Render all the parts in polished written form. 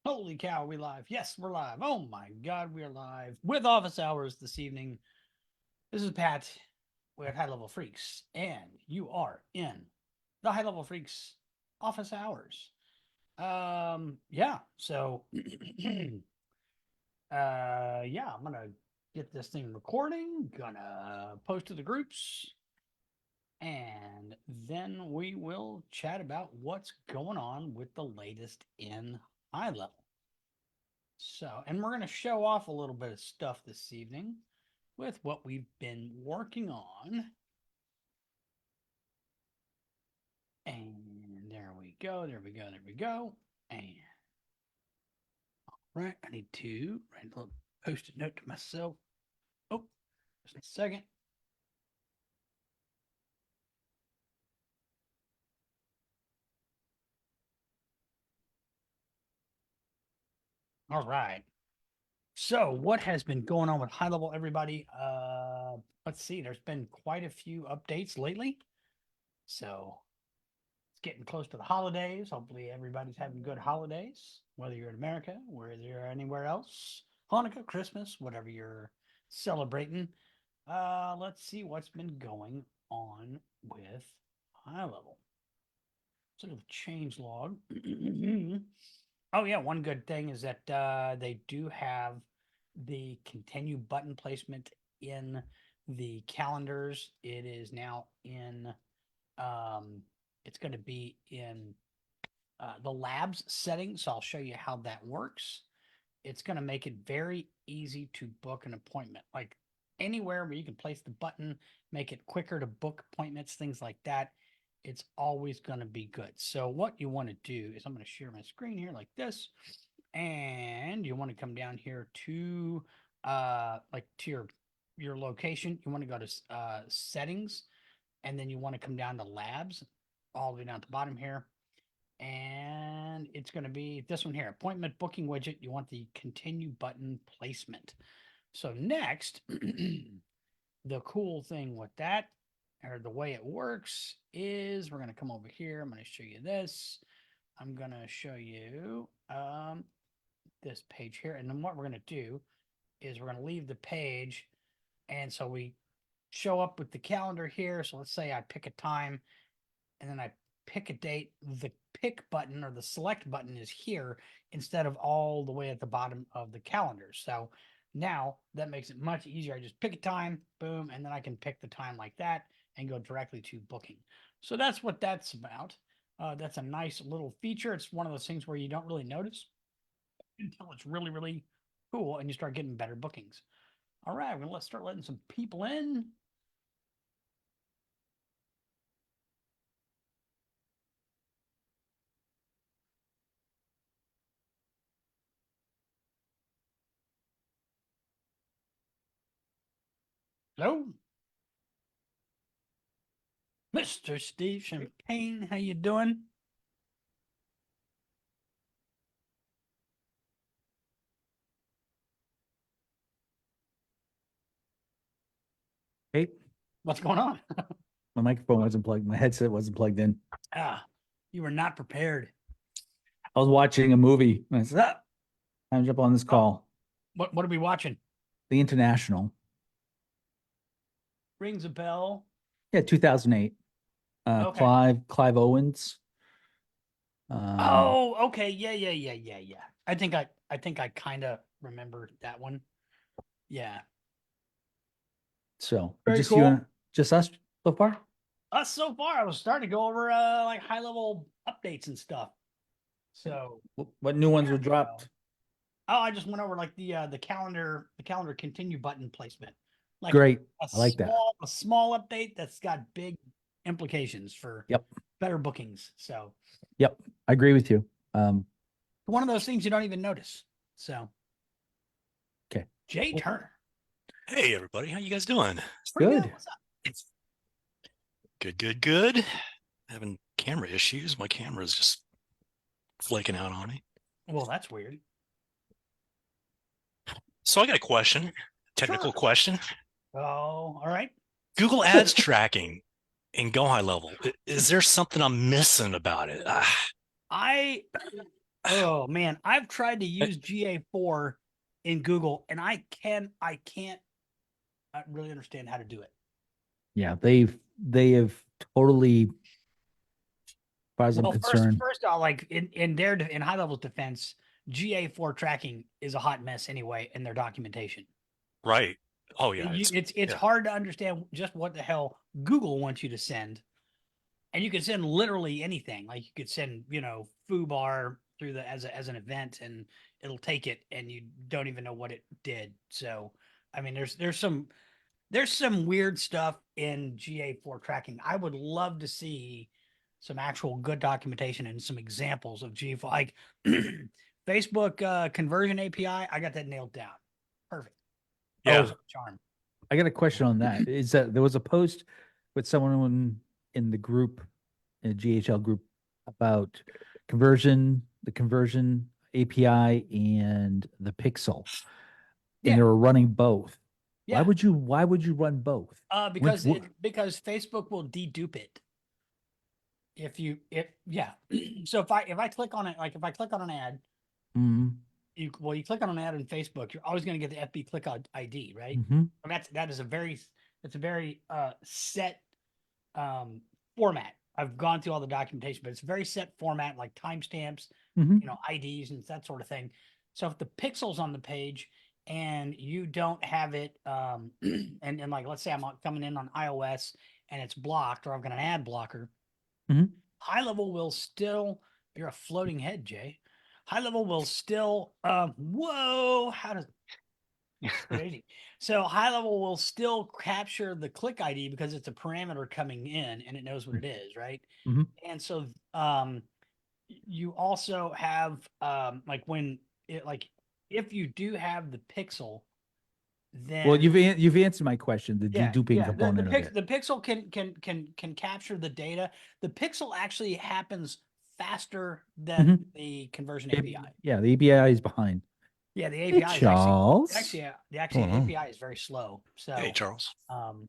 Holy cow, we live. Yes, we're live. Oh my God, we're live with office hours this evening. This is Pat with Highlevel Freaks, and you are in the Highlevel Freaks office hours. Yeah, so yeah, I'm gonna get this thing recording, gonna post to the groups, and then we will chat about what's going on with the latest in Highlevel. So, and we're going to show off a little bit of stuff this evening with what we've been working on. And there we go, there we go, there we go. And all right, I need to write a little post-it note to myself. Oh, just a second. All right. So what has been going on with Highlevel, everybody? Let's see. There's been quite a few updates lately. So it's getting close to the holidays. Hopefully everybody's having good holidays, whether you're in America, whether you're anywhere else. Hanukkah, Christmas, whatever you're celebrating. Let's see what's been going on with Highlevel. Sort of change log. Oh yeah, one good thing is that they do have the continue button placement in the calendars. It is now in it's going to be in the labs setting. So I'll show you how that works. It's going to make it very easy to book an appointment. Like anywhere where you can place the button, make it quicker to book appointments, things like that. It's always going to be good. So what you want to do is I'm going to share my screen here like this. And you want to come down here to like to your location. You want to go to settings, and then you want to come down to labs all the way down at the bottom here. And it's going to be this one here, appointment booking widget. You want the continue button placement. So next, the cool thing with that, or the way it works, is we're going to come over here. I'm going to show you this. I'm going to show you this page here. And then what we're going to do is we're going to leave the page. And so we show up with the calendar here. So let's say I pick a time and then I pick a date. The pick button or the select button is here instead of all the way at the bottom of the calendar. So now that makes it much easier. I just pick a time, boom, and then I can pick the time like that and go directly to booking. So that's what that's about. That's a nice little feature. It's one of those things where you don't really notice until it's really, really cool and you start getting better bookings. All right, let's start letting some people in. Hello, Mr. Steve Champagne. How you doing? Hey, What's going on? my microphone wasn't plugged. My headset wasn't plugged in. You were not prepared. I was watching a movie. And I said, time to jump on this call. What are we watching? The International. Rings a bell. Yeah, 2008. Okay. Clive Owens. Oh, okay. Yeah. I think I kind of remember that one. Yeah. So Very just cool. you, just us so far. Us so far. I was starting to go over like high level updates and stuff. So What new ones were dropped? Oh, I just went over like the calendar continue button placement. Like Great. I like that. A small update that's got big implications for better bookings. So yep, I agree with you. One of those things you don't even notice. So okay. Jay Turner. Hey everybody, how you guys doing? Good. What's up? Good. Having camera issues. My camera is just flaking out on me. Well, that's weird. So I got a question, technical question. Oh, all right. Google Ads tracking in GoHighLevel. Is there something I'm missing about it? I Oh man, I've tried to use GA4 in Google, and I can't really understand how to do it. Yeah, they have totally, as far as I'm Well, concerned. first off, like in their in high level defense, GA4 tracking is a hot mess anyway in their documentation. Right. Oh yeah. It's yeah. hard to understand just what the hell Google wants you to send, and you can send literally anything. Like you could send foobar through the as an event, and it'll take it, and you don't even know what it did. So I mean, there's some weird stuff in GA4 tracking. I would love to see some actual good documentation and some examples of GA4, like Facebook conversion API. I got that nailed down. Perfect. Yeah. Oh, Charm. I got a question on that. Is that there was a post with someone in the group, in the GHL group, about the conversion API and the pixel, and Yeah. they were running both. Yeah. Why would you run both? Because Which- because Facebook will dedupe it. Yeah. So if I click on it, like if I click on an ad, Mhm, you click on an ad on Facebook, you're always going to get the FB click ID, right? mhm. And that's a very set format. I've gone through all the documentation, but it's a very set format, like timestamps, Mhm. IDs and that sort of thing. So if the pixel's on the page and you don't have it, and like let's say I'm coming in on iOS and it's blocked, or I've got an ad blocker, Mhm. Highlevel will still. You're a floating head, Jay. Highlevel will still. Whoa! How does it's crazy. So Highlevel will still capture the click ID because it's a parameter coming in and it knows what it is, right? Mhm. And so you also have like when it like if you do have the pixel, Well, then you've answered my question, the yeah, deduping yeah. component of it. The pixel can capture the data. The pixel actually happens faster than Mhm. the conversion It- API. yeah, the API is behind. Yeah, the Hey, API is Charles. actually Oh, API is very slow. hey, So Charles. um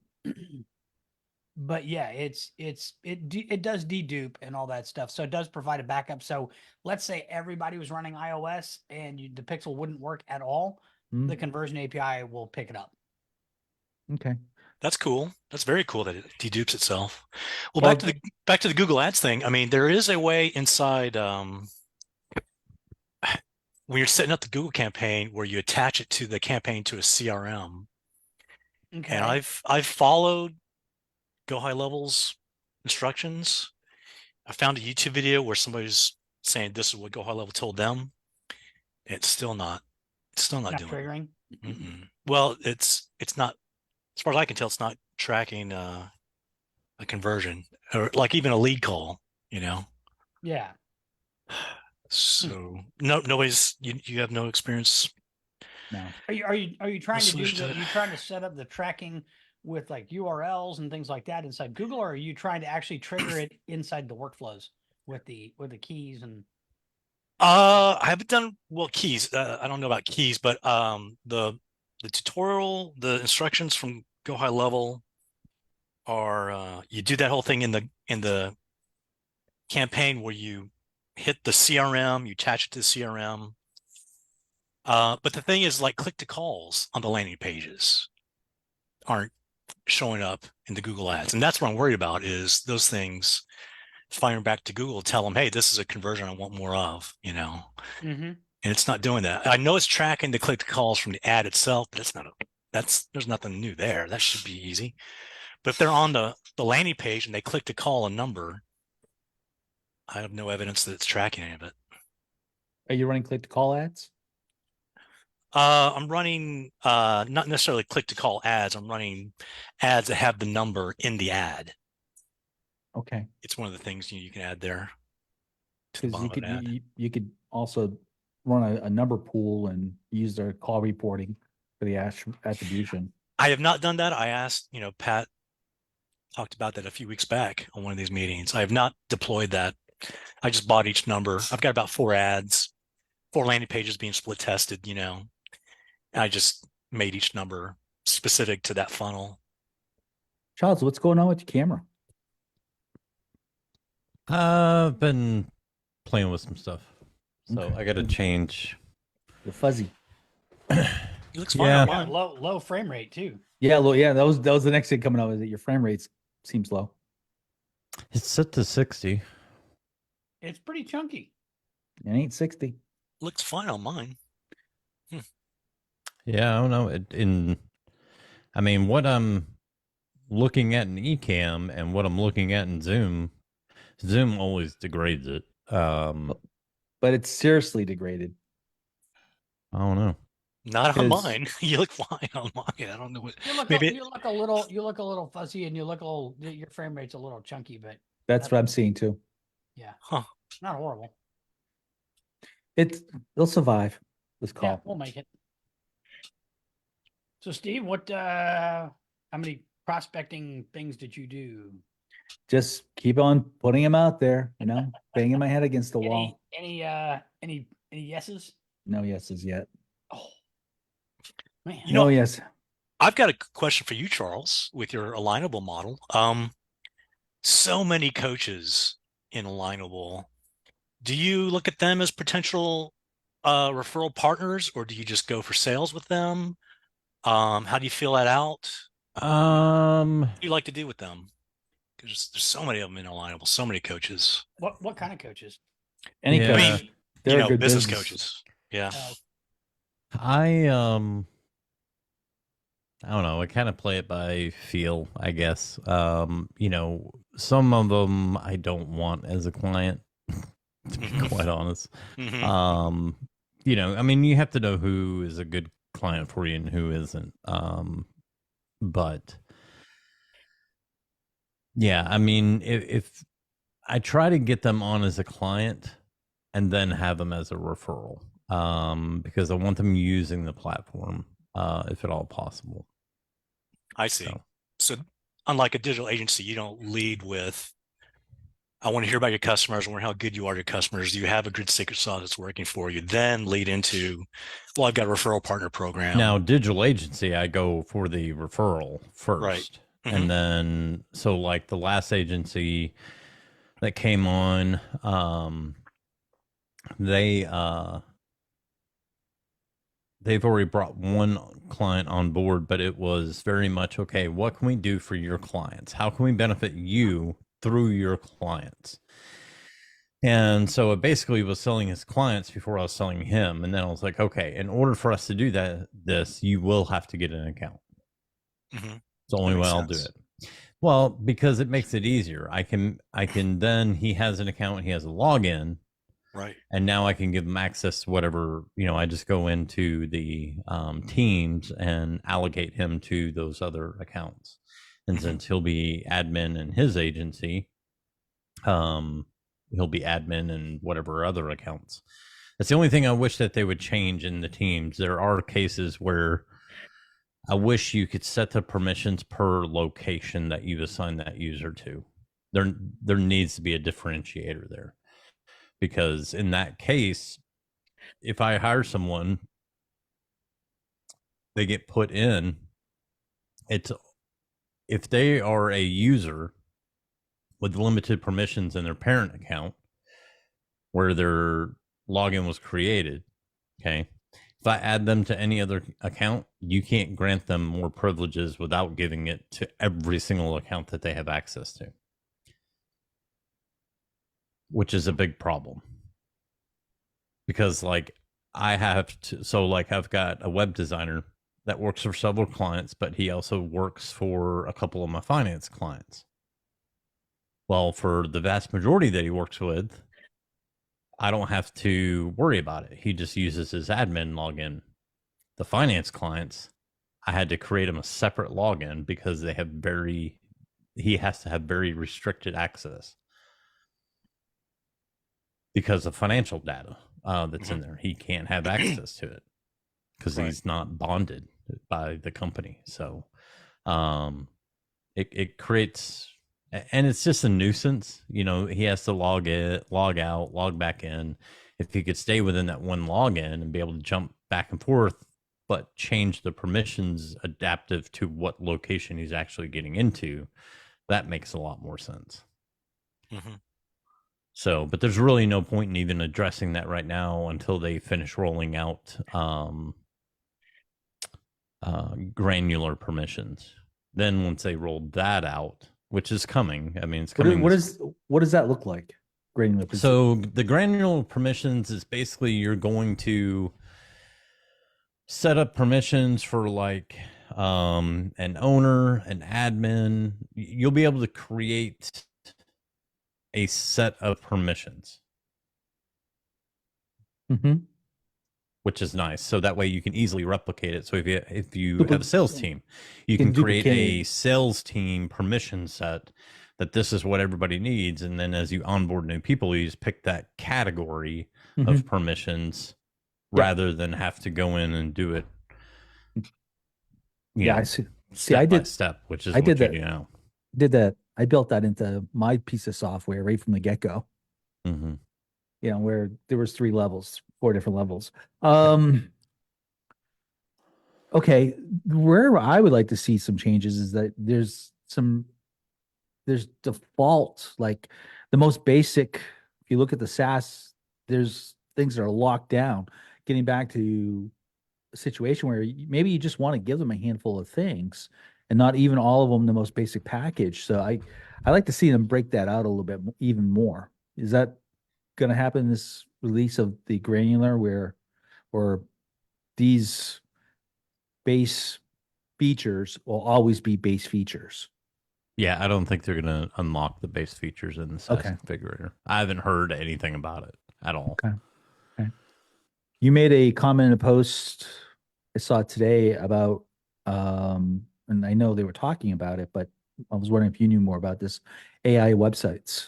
but yeah, it does dedupe and all that stuff. So it does provide a backup. So let's say everybody was running iOS and the pixel wouldn't work at all, the Mhm. conversion API will pick it up. Okay. That's cool. That's very cool that it dedupes itself. Well, Well, back to the Google Ads thing. I mean, there is a way inside when you're setting up the Google campaign where you attach it to the campaign to a CRM. And Okay. I've followed GoHighLevel's instructions. I found a YouTube video where somebody's saying this is what GoHighLevel told them. It's still not Not doing triggering. it. Well, it's not, as far as I can tell, it's not tracking a conversion or like even a lead call, you know. Yeah. So nobody's you have no experience no. Are you trying to do solution to the it. you trying to set up the tracking with like URLs and things like that inside Google, or are you trying to actually trigger it inside the workflows with the keys and I haven't done keys. I don't know about keys, but the tutorial, the instructions from Go High Level are you do that whole thing in the campaign where you hit the CRM, you attach it to the CRM. But the thing is, like, click to calls on the landing pages aren't showing up in the Google ads. And that's what I'm worried about is those things firing back to Google, tell them, hey, this is a conversion I want more of, you know, mm-hmm. and it's not doing that. I know it's tracking the click to calls from the ad itself, but there's nothing new there. That should be easy. But if they're on the landing page and they click to call a number, I have no evidence that it's tracking any of it. Are you running click to call ads? I'm running not necessarily click to call ads. I'm running ads that have the number in the ad. Okay. It's one of the things you can add there to the Because bottom of an ad. you could also run a number pool and use their call reporting for the attribution. I have not done that. I asked, Pat talked about that a few weeks back on one of these meetings. I have not deployed that. I just bought each number. I've got about 4 ads, 4 landing pages being split tested, I just made each number specific to that funnel. Charles, what's going on with your camera? I've been playing with some stuff. So I got to change. The fuzzy. It looks fine Yeah. on Yeah, mine. low frame rate too. Yeah, well, yeah, that was the next thing coming up is that your frame rates seems low. It's set to 60. It's pretty chunky. It ain't 60. Looks fine on mine. Yeah, I don't know. I mean, what I'm looking at in Ecamm and what I'm looking at in Zoom always degrades it. But it's seriously degraded. I don't know. Not on 'Cause- mine. You look fine on mine. I don't know what. You look Maybe you look a little fuzzy, and you look a little. Your frame rate's a little chunky, but That's what I'm seeing too. yeah, Huh. not horrible. They'll survive this Yeah, call. we'll make it. So, Steve, how many prospecting things did you do? Just keep on putting them out there, banging my head against the wall. Any yeses? No yeses yet. Oh, man. You know, No yes. I've got a question for you, Charles, with your alignable model. So many coaches in alignable. Do you look at them as potential referral partners, or do you just go for sales with them? How do you feel that out? What do you like to do with them? Because there's so many of them in alignable, so many coaches. What kind of coaches? Any Yeah. coach. I mean, They're a good business business. coaches. Yeah. I don't know. I kind of play it by feel, I guess. Some of them I don't want as a client, to be Mhm. quite honest. Mhm. I mean, you have to know who is a good client for you and who isn't. But yeah, I mean, if I try to get them on as a client and then have them as a referral, because I want them using the platform, if at all possible. I see. So unlike a digital agency, you don't lead with, I want to hear about your customers, I wonder how good you are to your customers. You have a good secret sauce that's working for you. Then lead into, well, I've got a referral partner program. Now, digital agency, I go for the referral first. Right. Mhm. And then, so like the last agency that came on, they've already brought one client on board, but it was very much, okay, what can we do for your clients? How can we benefit you through your clients? And so it basically was selling his clients before I was selling him. And then I was like, okay, in order for us to do this, you will have to get an account. Mhm. It's the only That way makes I'll do sense. it. Well, because it makes it easier. I can then, he has an account, he has a login, Right. and now I can give them access to whatever, I just go into the teams and allocate him to those other accounts. And Mhm. since he'll be admin in his agency, he'll be admin in whatever other accounts. That's the only thing I wish that they would change in the teams. There are cases where I wish you could set the permissions per location that you assign that user to. There needs to be a differentiator there, because in that case, if I hire someone, they get put in. If they are a user with limited permissions in their parent account where their login was created, okay, if I add them to any other account, you can't grant them more privileges without giving it to every single account that they have access to, which is a big problem. Because like I've got a web designer that works for several clients, but he also works for a couple of my finance clients. Well, for the vast majority that he works with, I don't have to worry about it. He just uses his admin login. The finance clients, I had to create him a separate login because he has to have very restricted access because of financial data that's in there. He can't have access to it because Right. he's not bonded by the company. So it creates, and it's just a nuisance. He has to log in, log out, log back in. If he could stay within that one login and be able to jump back and forth, but change the permissions adaptive to what location he's actually getting into, that makes a lot more sense. Mhm. So, but there's really no point in even addressing that right now until they finish rolling out granular permissions. Then once they roll that out, which is coming, I mean, it's coming. What does that look like? Granular. So the granular permissions is basically you're going to set up permissions for like an owner, an admin. You'll be able to create a set of permissions, which is nice. So that way you can easily replicate it. So if you have a sales team, you can create a sales team permission set that this is what everybody needs. And then as you onboard new people, you just pick that category of permissions rather than have to go in and do it. I see. Step by step, which is what you do now. Did that. I built that into my piece of software right from the get-go. You know, where there was 4 different levels. Okay, where I would like to see some changes is that there's default, like the most basic. If you look at the SaaS, there's things that are locked down. Getting back to a situation where maybe you just want to give them a handful of things and not even all of them the most basic package. So I like to see them break that out a little bit even more. Is that going to happen in this release of the granular or these base features will always be base features? Yeah, I don't think they're going to unlock the base features in the SaaS configurator. I haven't heard anything about it at all. Okay. You made a comment in a post I saw today about, and I know they were talking about it, but I was wondering if you knew more about this AI websites.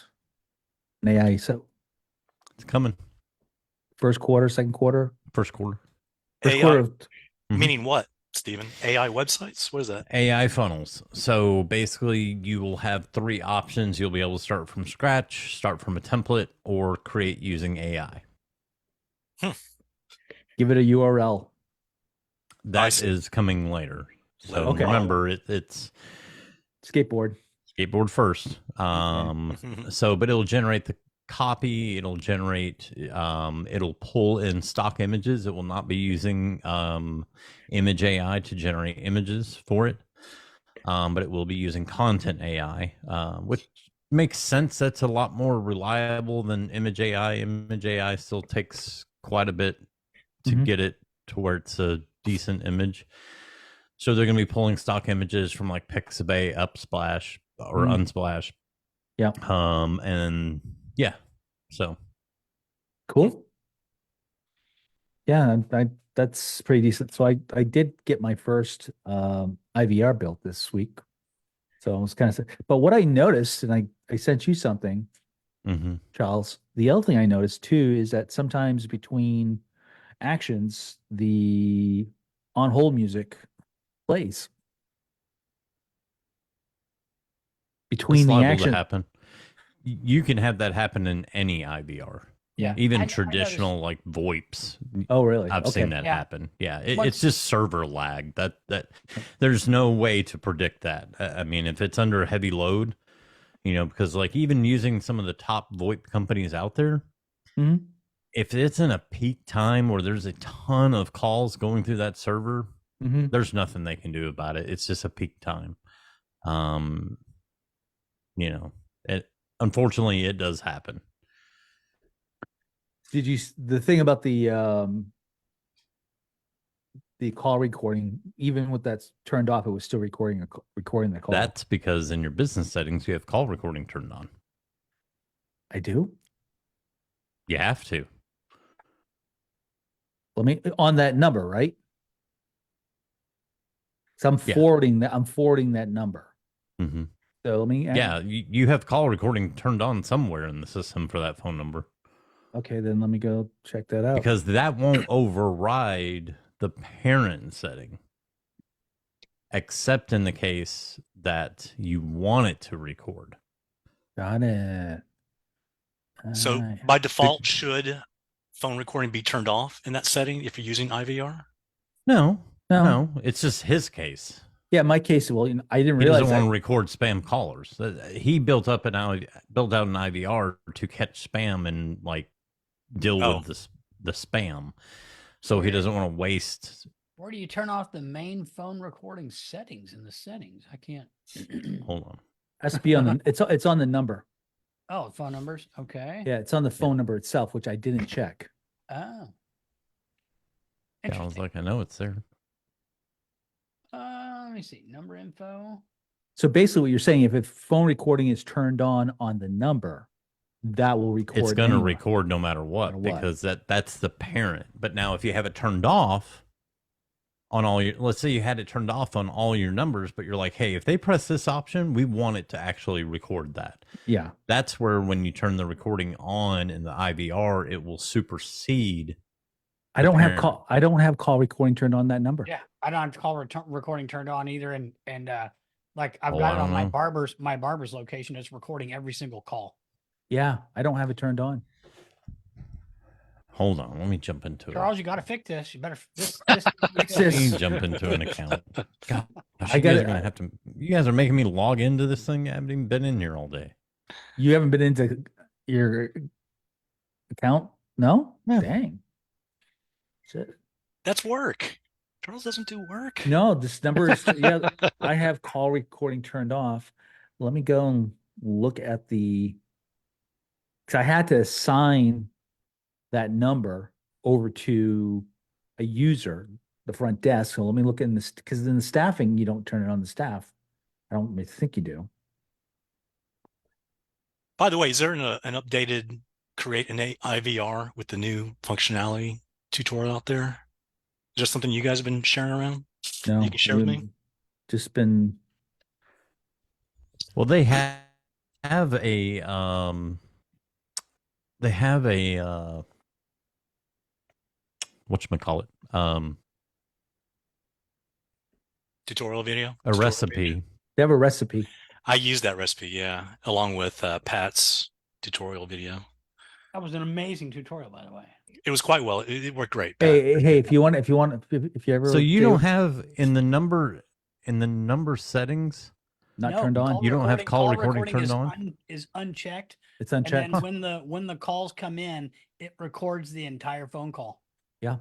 And AI, so it's coming. First quarter, second quarter? First quarter. First quarter meaning what, Stephen? AI websites? What is that? AI funnels. So basically you will have 3 options. You'll be able to start from scratch, start from a template, or create using AI. Give it a URL. That is coming later. So remember, it's skateboard first. So, but it'll generate the copy. It'll generate. It'll pull in stock images. It will not be using image AI to generate images for it, but it will be using content AI, which makes sense. That's a lot more reliable than image AI. Image AI still takes quite a bit to get it to where it's a decent image. So they're going to be pulling stock images from like Pixabay, Upsplash, or Unsplash. Yeah. And yeah, so cool. Yeah, that's pretty decent. So I did get my first IVR built this week. So I was kind of, but what I noticed, and I sent you something, Charles. The other thing I noticed too is that sometimes between actions, the on hold music plays between the action. To happen. You can have that happen in any IVR. Yeah, even traditional like VoIPs. Oh, really? I've seen that happen. Yeah, it's just server lag. That there's no way to predict that. I mean, if it's under heavy load, you know, because like even using some of the top VoIP companies out there, if it's in a peak time where there's a ton of calls going through that server, there's nothing they can do about it. It's just a peak time. You know, unfortunately it does happen. Did you, the thing about the call recording, even with that turned off, it was still recording the call? That's because in your business settings, you have call recording turned on. I do? You have to. Let me, on that number, right? So I'm forwarding that number. So let me. Yeah, you have call recording turned on somewhere in the system for that phone number. Okay, then let me go check that out. Because that won't override the parent setting, except in the case that you want it to record. Got it. So by default, should phone recording be turned off in that setting if you're using IVR? No. It's just his case. Yeah, in my case, well, I didn't He realize doesn't want to that. record spam callers. He built out an IVR to catch spam and like deal Oh. with the spam. So he doesn't want to waste. Where do you turn off the main phone recording settings in the settings? I can't. Hold on. Has to be on the. It's on the number. Oh, phone numbers. Okay. Yeah, it's on the phone number itself, which I didn't check. Oh. Yeah, I was Interesting. like, I know it's there. Let me see. Number info. So basically, what you're saying, if phone recording is turned on the number, that will record. It's going to anyway. record no matter what, because that's the parent. But now, if you have it turned off on all your, let's say you had it turned off on all your numbers, but you're like, hey, if they press this option, we want it to actually record that. Yeah, that's where when you turn the recording on in the IVR, it will supersede. I don't have call recording turned on that number. Yeah, I don't have call recording turned on either, and like I've got it on my barber's location. It's recording every single call. Yeah, I don't have it turned on. Hold on, let me jump into it. Charles, you got to fix this. You better this. This- Let me jump into an account. God, I got it. gonna have to. You guys are making me log into this thing. I haven't even been in here all day. You haven't been into your account? No? Yeah. Dang. Shit. That's work. Charles doesn't do work. No, this number is, yeah, I have call recording turned off. Let me go and look at because I had to assign that number over to a user, the front desk. So let me look in this, because in the staffing, you don't turn it on the staff. I don't think you do. By the way, is there an updated create an IVR with the new functionality tutorial out there? Is there something you guys have been sharing around? No, You can share with me? we've just been, Well, they have a whatchamacallit, Tutorial video? a Tutorial recipe. video. they have a recipe. I use that recipe, yeah, along with Pat's tutorial video. That was an amazing tutorial, by the way. It was quite well. It worked great. Pat. Hey, if you ever. So you Jay, don't have in the number settings. not No, turned on. call You don't have call recording turned is on? is unchecked. It's And unchecked. then when the calls come in, it records the entire phone call. Yeah.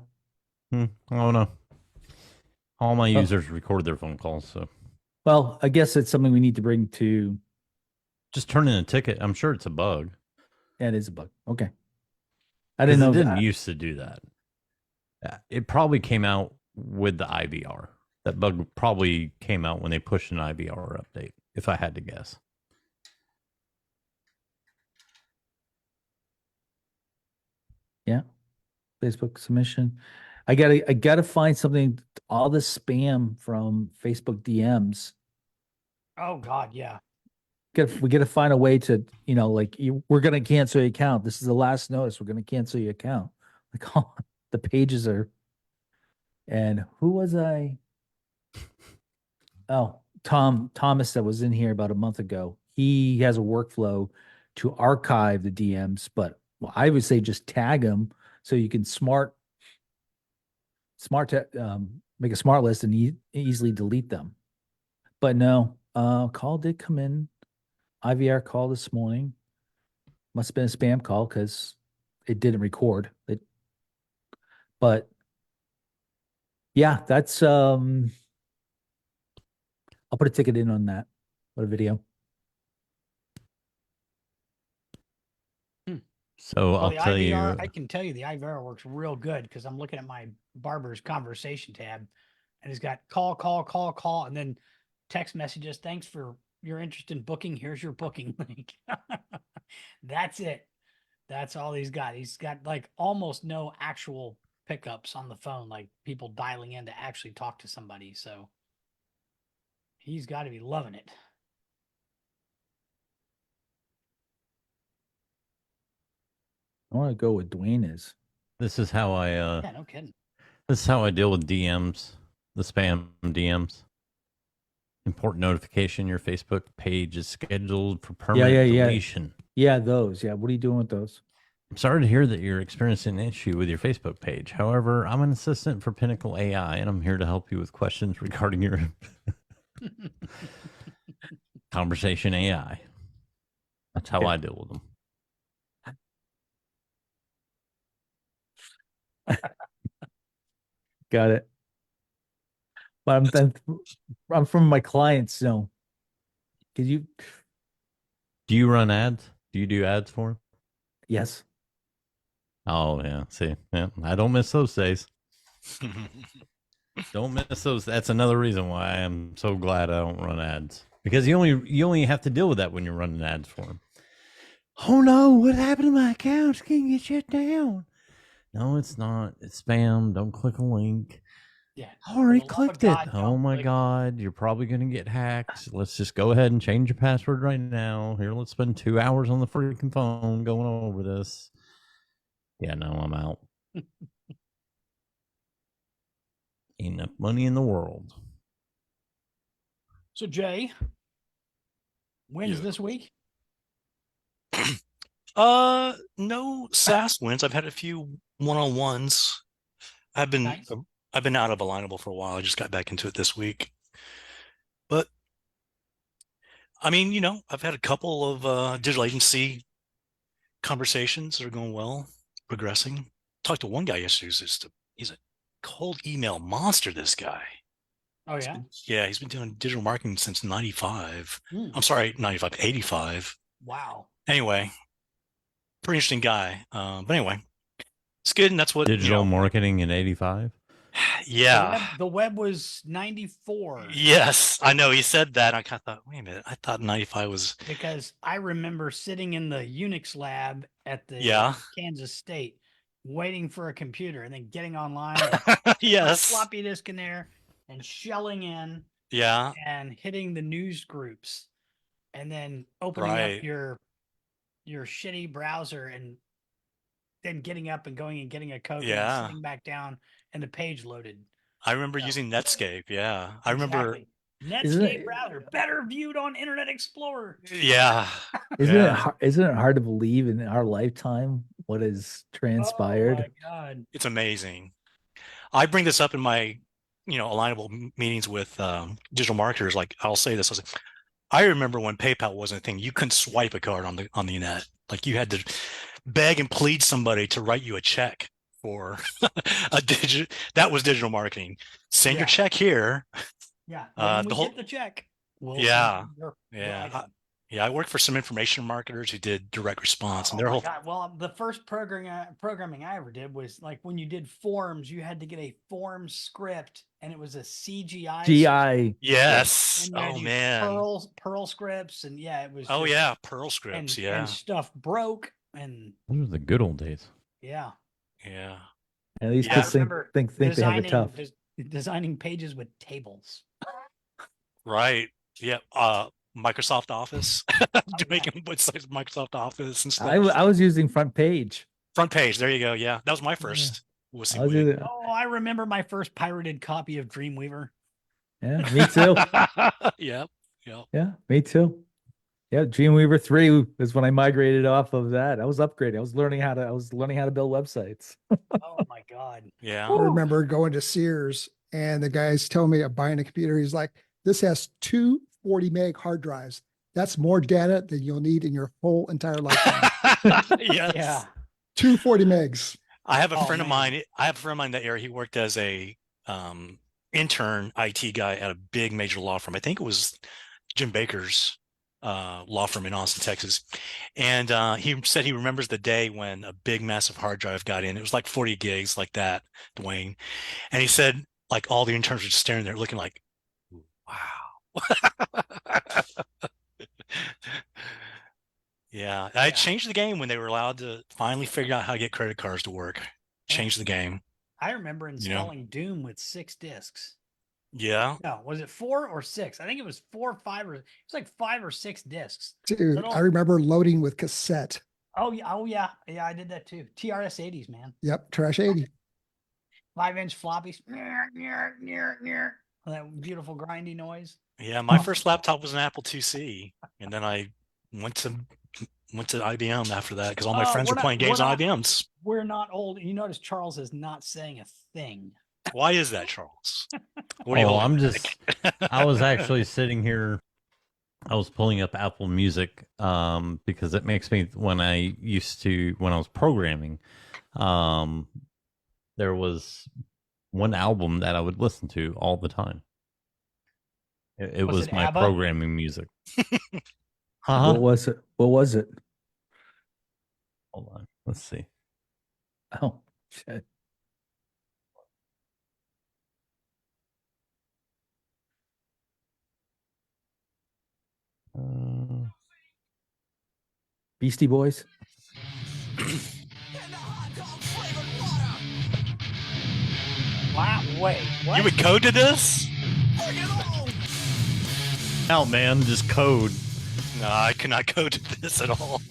Oh no. All my users record their phone calls, so Well, I guess it's something we need to bring to. just turn in a ticket. I'm sure it's a bug. Yeah, it is a bug. Okay. I didn't know. It didn't used to do that. It probably came out with the IVR. That bug probably came out when they pushed an IVR update, if I had to guess. Yeah. Facebook submission. I gotta find something. All the spam from Facebook DMs. Oh God, yeah. We gotta find a way to, like we're gonna cancel your account. This is the last notice. We're gonna cancel your account. Like, oh, the pages are. And who was I? Oh, Thomas that was in here about a month ago. He has a workflow to archive the DMs, but I would say just tag them so you can make a smart list and easily delete them. But no, call did come in. IVR call this morning. Must have been a spam call because it didn't record it. But yeah, that's I'll put a ticket in on that. What a video. So Well, I'll the tell you. IVR, I can tell you the IVR works real good because I'm looking at my barber's conversation tab, and it's got call, and then text messages. Thanks for your interest in booking. Here's your booking link. That's it. That's all he's got. He's got like almost no actual pickups on the phone, like people dialing in to actually talk to somebody. So he's got to be loving it. I want to go with Dwayne is. This is how I Yeah, no kidding. this is how I deal with DMs, the spam DMs. Important notification: your Facebook page is scheduled for permanent yeah. deletion. Yeah, those. Yeah, what are you doing with those? I'm sorry to hear that you're experiencing an issue with your Facebook page. However, I'm an assistant for Pinnacle AI, and I'm here to help you with questions regarding your Conversation AI. That's how Okay. I deal with them. Got it. But I'm from my clients, so could you? Do you run ads? Do you do ads for 'em? Yes. Oh yeah. See, yeah, I don't miss those days. Don't miss those. That's another reason why I am so glad I don't run ads, because you only have to deal with that when you're running ads for them. Oh no, what happened to my account? Can you get shut down? No, it's not. It's spam. Don't click a link. Yeah. I already For the love of clicked it. God, Oh don't my click. God, you're probably going to get hacked. Let's just go ahead and change your password right now. Here, let's spend 2 hours on the freaking phone going over this. Yeah, no, I'm out. Ain't enough money in the world. So Jay, wins Yeah. this week? No SaaS wins. I've had a few one-on-ones. I've been Nice. I've been out of Alignable for a while. I just got back into it this week. But I mean, I've had a couple of digital agency conversations that are going well, progressing. Talked to one guy yesterday he's a cold email monster, this guy. Oh yeah. Yeah, he's been doing digital marketing since 95. Hmm. I'm sorry, 95, 85. Wow. Anyway, pretty interesting guy. But anyway, it's good. And that's what, Digital marketing in 85. yeah. The web was 94. Yes, I know. He said that. I kind of thought, wait a minute. I thought 95 was, Because I remember sitting in the Unix lab at the yeah. Kansas State waiting for a computer and then getting online and my Yes. floppy disk in there and shelling in Yeah. and hitting the news groups and then opening Right. up your shitty browser and then getting up and going and getting a code and Yeah. sitting back down and the page loaded. I remember Yeah. using Netscape. Yeah. I remember. Exactly. Netscape browser, better viewed on Internet Explorer. Yeah. Isn't Yeah. isn't it hard to believe in our lifetime what has transpired? Oh my God. It's amazing. I bring this up in my, alignable meetings with digital marketers. Like I'll say this, I remember when PayPal wasn't a thing. You couldn't swipe a card on the net. Like you had to beg and plead somebody to write you a check for that was digital marketing. Send your Yeah. check here. Yeah. When The we whole get the check, we'll Yeah. send your Yeah. item. I worked for some information marketers who did direct response, and Oh their my whole God. Well, the first programming I ever did was like when you did forms, you had to get a form script and it was a CGI. GI. yes. And you had Oh to use man. Perl scripts. And yeah, it was. Oh just, yeah. Perl scripts. and Yeah. stuff broke. And Those were the good old days. yeah. Yeah. At least Yeah, kids I remember think they have it tough. designing pages with tables. Right. Yeah. Microsoft Office. Making websites with Microsoft Office and I stuff. was using front page. Front page. There you go. Yeah. That was my first I was WYSIWYG. using, Oh, I remember my first pirated copy of Dreamweaver. yeah, me too. Yep. Yep. Yeah, me too. Yeah, Dreamweaver 3 is when I migrated off of that. I was upgrading. I was learning how to build websites. Oh my God. Yeah. I remember going to Sears and the guys telling me I'm buying a computer. He's like, this has two 40 meg hard drives. That's more data than you'll need in your whole entire lifetime. Yes. Yeah. 240 megs. I have a Oh, friend of man. mine. I have a friend of mine that era. He worked as a intern IT guy at a big major law firm. I think it was Jim Baker's law firm in Austin, Texas. And he said he remembers the day when a big, massive hard drive got in. It was like 40 gigs like that, Dwayne. And he said, like, all the interns were just staring there looking like, wow. Yeah. I changed the game when they were allowed to finally figure out how to get credit cards to work. Changed the game. I remember installing Doom with 6 discs. Yeah. No, was it 4 or 6? I think it was 4 or 5 or it was like 5 or 6 discs. Dude, Little- I remember loading with cassette. Oh yeah, yeah, I did that too. TRS 80s, man. Yep, Trash 80. 5-inch floppies. That beautiful grindy noise. Yeah. My first laptop was an Apple IIc, and then I went to IBM after that because all my friends were playing games on IBMs. We're not old. You notice Charles is not saying a thing. Why is that, Charles? What are you Oh, holding I'm back? just, I was actually sitting here. I was pulling up Apple Music because it makes me, when I was programming, um, there was one album that I would listen to all the time. It Was was it my ABBA? programming music. What was it? What was it? Hold on. Let's see. Oh, shit. Beastie Boys? Wow, wait, what? You would code to this? Out, man. Just code. No, I could not code to this at all.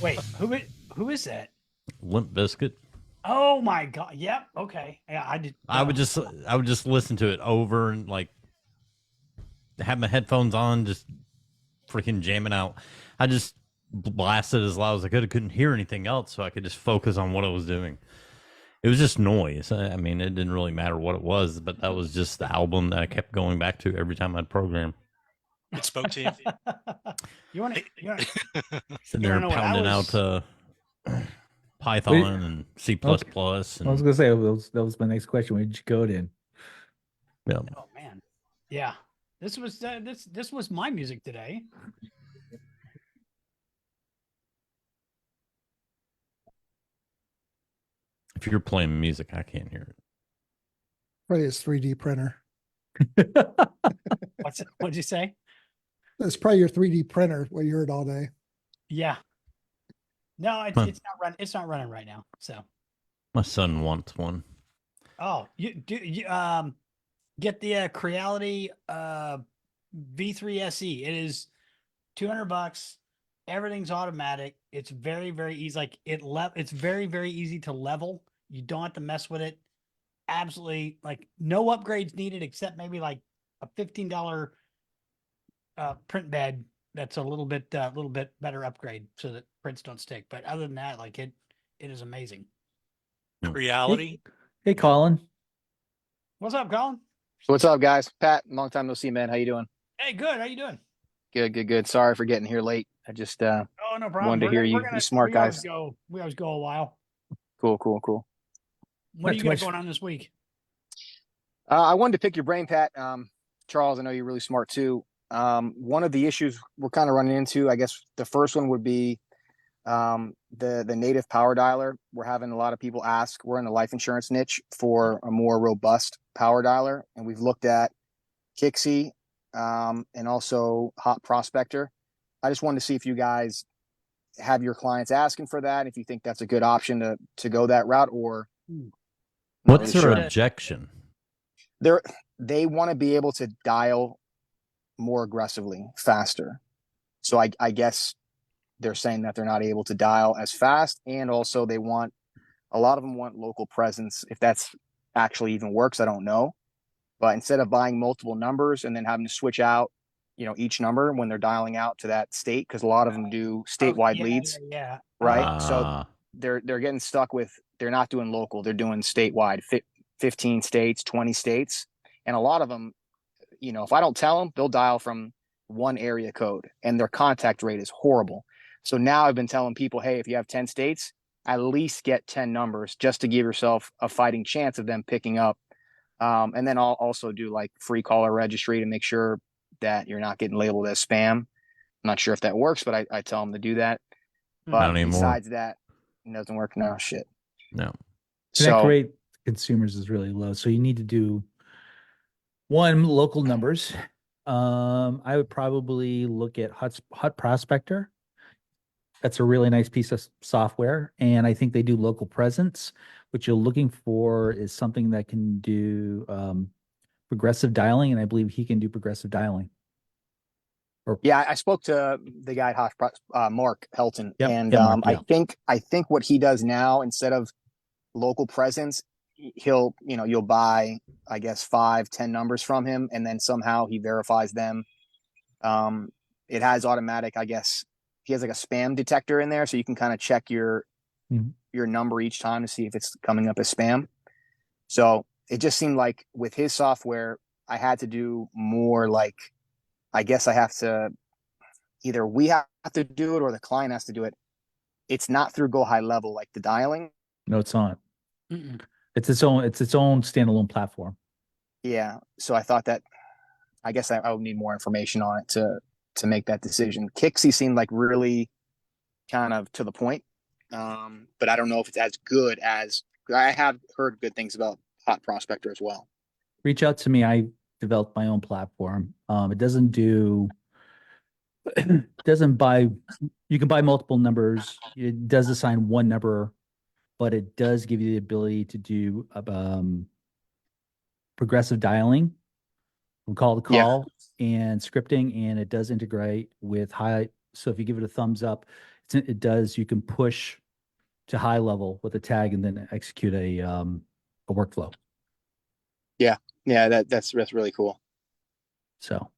Wait, who is that? Limp Bizkit. Oh my god. Yep. Okay. Yeah, I did. I would just listen to it over and like have my headphones on, just freaking jamming out. I just blasted as loud as I could. I couldn't hear anything else, so I could just focus on what I was doing. It was just noise. I mean, it didn't really matter what it was, but that was just the album that I kept going back to every time I'd program. It spoke to you. You want to? Sitting You there wanna know what I pounding was- out Python and C++. I was And, gonna say that was my next question. Where did you code in? yeah. Oh man. Yeah. This was my music today. If you're playing music, I can't hear it. Probably his 3D printer. What'd you say? That's probably your 3D printer, what you heard all day. Yeah. No, it's Huh. it's not running. It's not running right now. So. My son wants one. Oh, you get the Creality V3 SE. It is $200. Everything's automatic. It's very, very easy. Like it's very, very easy to level. You don't have to mess with it. Absolutely, like no upgrades needed except maybe like a $15 print bed. That's a little bit better upgrade so that prints don't stick. But other than that, like it is amazing. Reality. Hey, Colin. What's up, Colin? What's up, guys? Pat, long time no see, man. How you doing? Hey, good. How you doing? Good. Sorry for getting here late. I just Oh, no problem. wanted to hear you smart we always guys. we always go a while. Cool. What Not do you too got much. going on this week? I wanted to pick your brain, Pat. Charles, I know you're really smart too. One of the issues we're kind of running into, I guess the first one would be the native power dialer. We're having a lot of people ask. We're in the life insurance niche for a more robust power dialer, and we've looked at 𝙒𝙖 and also Hot Prospector. I just wanted to see if you guys have your clients asking for that, if you think that's a good option to go that route, or What's really their sure. objection? They want to be able to dial more aggressively, faster. So I guess they're saying that they're not able to dial as fast, and also a lot of them want local presence. If that's actually even works, I don't know. But instead of buying multiple numbers and then having to switch out, each number when they're dialing out to that state, because a lot of them do statewide leads, Yeah. right? So they're getting stuck with, they're not doing local, they're doing statewide, 15 states, 20 states. And a lot of them, if I don't tell them, they'll dial from one area code, and their contact rate is horrible. So now I've been telling people, hey, if you have 10 states, at least get 10 numbers just to give yourself a fighting chance of them picking up. And then I'll also do like free caller registry to make sure that you're not getting labeled as spam. I'm not sure if that works, but I tell them to do that. But Not anymore. besides that, it doesn't work. No shit. No. Connect So rate consumers is really low. So you need to do one, local numbers. I would probably look at Hot Prospector. That's a really nice piece of software. And I think they do local presence. What you're looking for is something that can do progressive dialing. And I believe he can do progressive dialing. yeah, I spoke to the guy at Mark Helton, Yep, and yeah, Mark, yeah. I think what he does now, instead of local presence, you'll buy, I guess, 5-10 numbers from him, and then somehow he verifies them. It has automatic, I guess, he has like a spam detector in there, so you can kind of check your number each time to see if it's coming up as spam. So it just seemed like with his software, I had to do more like, I guess I have to, either we have to do it or the client has to do it. It's not through GoHighLevel, like the dialing. No, it's not. Mm-mm. It's its own standalone platform. Yeah. So I thought that, I guess I would need more information on it to make that decision. Kixie seemed like really kind of to the point. But I don't know if it's as good as, I have heard good things about Hot Prospector as well. Reach out to me. I developed my own platform. It doesn't do, doesn't buy, you can buy multiple numbers. It does assign one number, but it does give you the ability to do progressive dialing from call to call and scripting, and it does integrate with high. So if you give it a thumbs up, it does, you can push to high level with a tag and then execute a workflow. Yeah, that's really cool. So,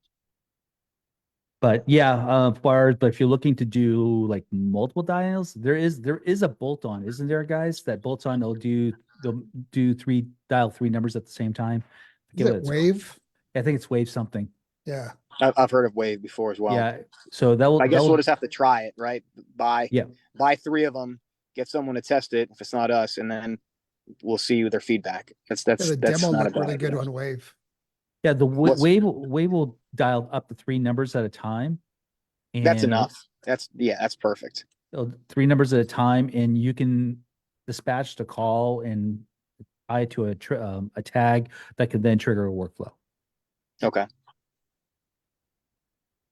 but yeah, but if you're looking to do like multiple dials, there is a bolt on, isn't there, guys? That bolts on, they'll do dial three numbers at the same time. Is it Wave? I think it's Wave something. Yeah. I've heard of Wave before as well. Yeah. So that will, I guess we'll just have to try it, right? Buy 3 of them, get someone to test it if it's not us, and then we'll see their feedback. That's The that's demo not a looked bad really good idea. on Wave. yeah, the What's- Wave will dial up to 3 numbers at a time. And That's enough. That's perfect. 3 numbers at a time, and you can dispatch the call and tie it to a tag that could then trigger a workflow. Okay.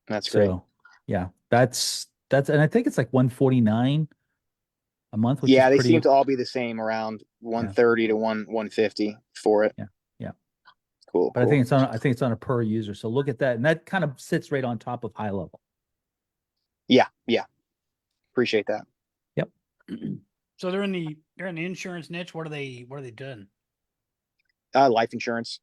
That's great. So yeah, that's and I think it's like 149 a month, which Yeah, is they pretty, seem to all be the same, around 130 to 150 for it. Yeah. Cool. but I think it's on a per user. So look at that, and that kind of sits right on top of high level. Yeah. Appreciate that. So they're in the insurance niche. What are they doing? Life insurance.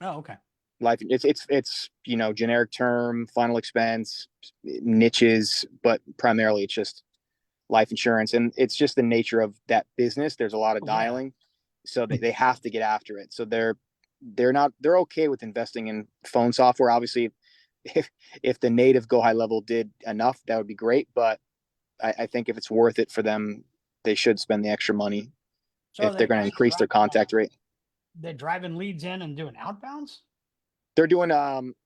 Oh, okay. Life, it's generic term, final expense, niches, but primarily it's just life insurance, and it's just the nature of that business. There's a lot of Oh, yeah. dialing, so they have to get after it. So they're okay with investing in phone software. Obviously, if the native GoHighLevel did enough, that would be great. But I think if it's worth it for them, they should spend the extra money So if they're going to increase their contact rate. They're driving leads in and doing outbounds. They're doing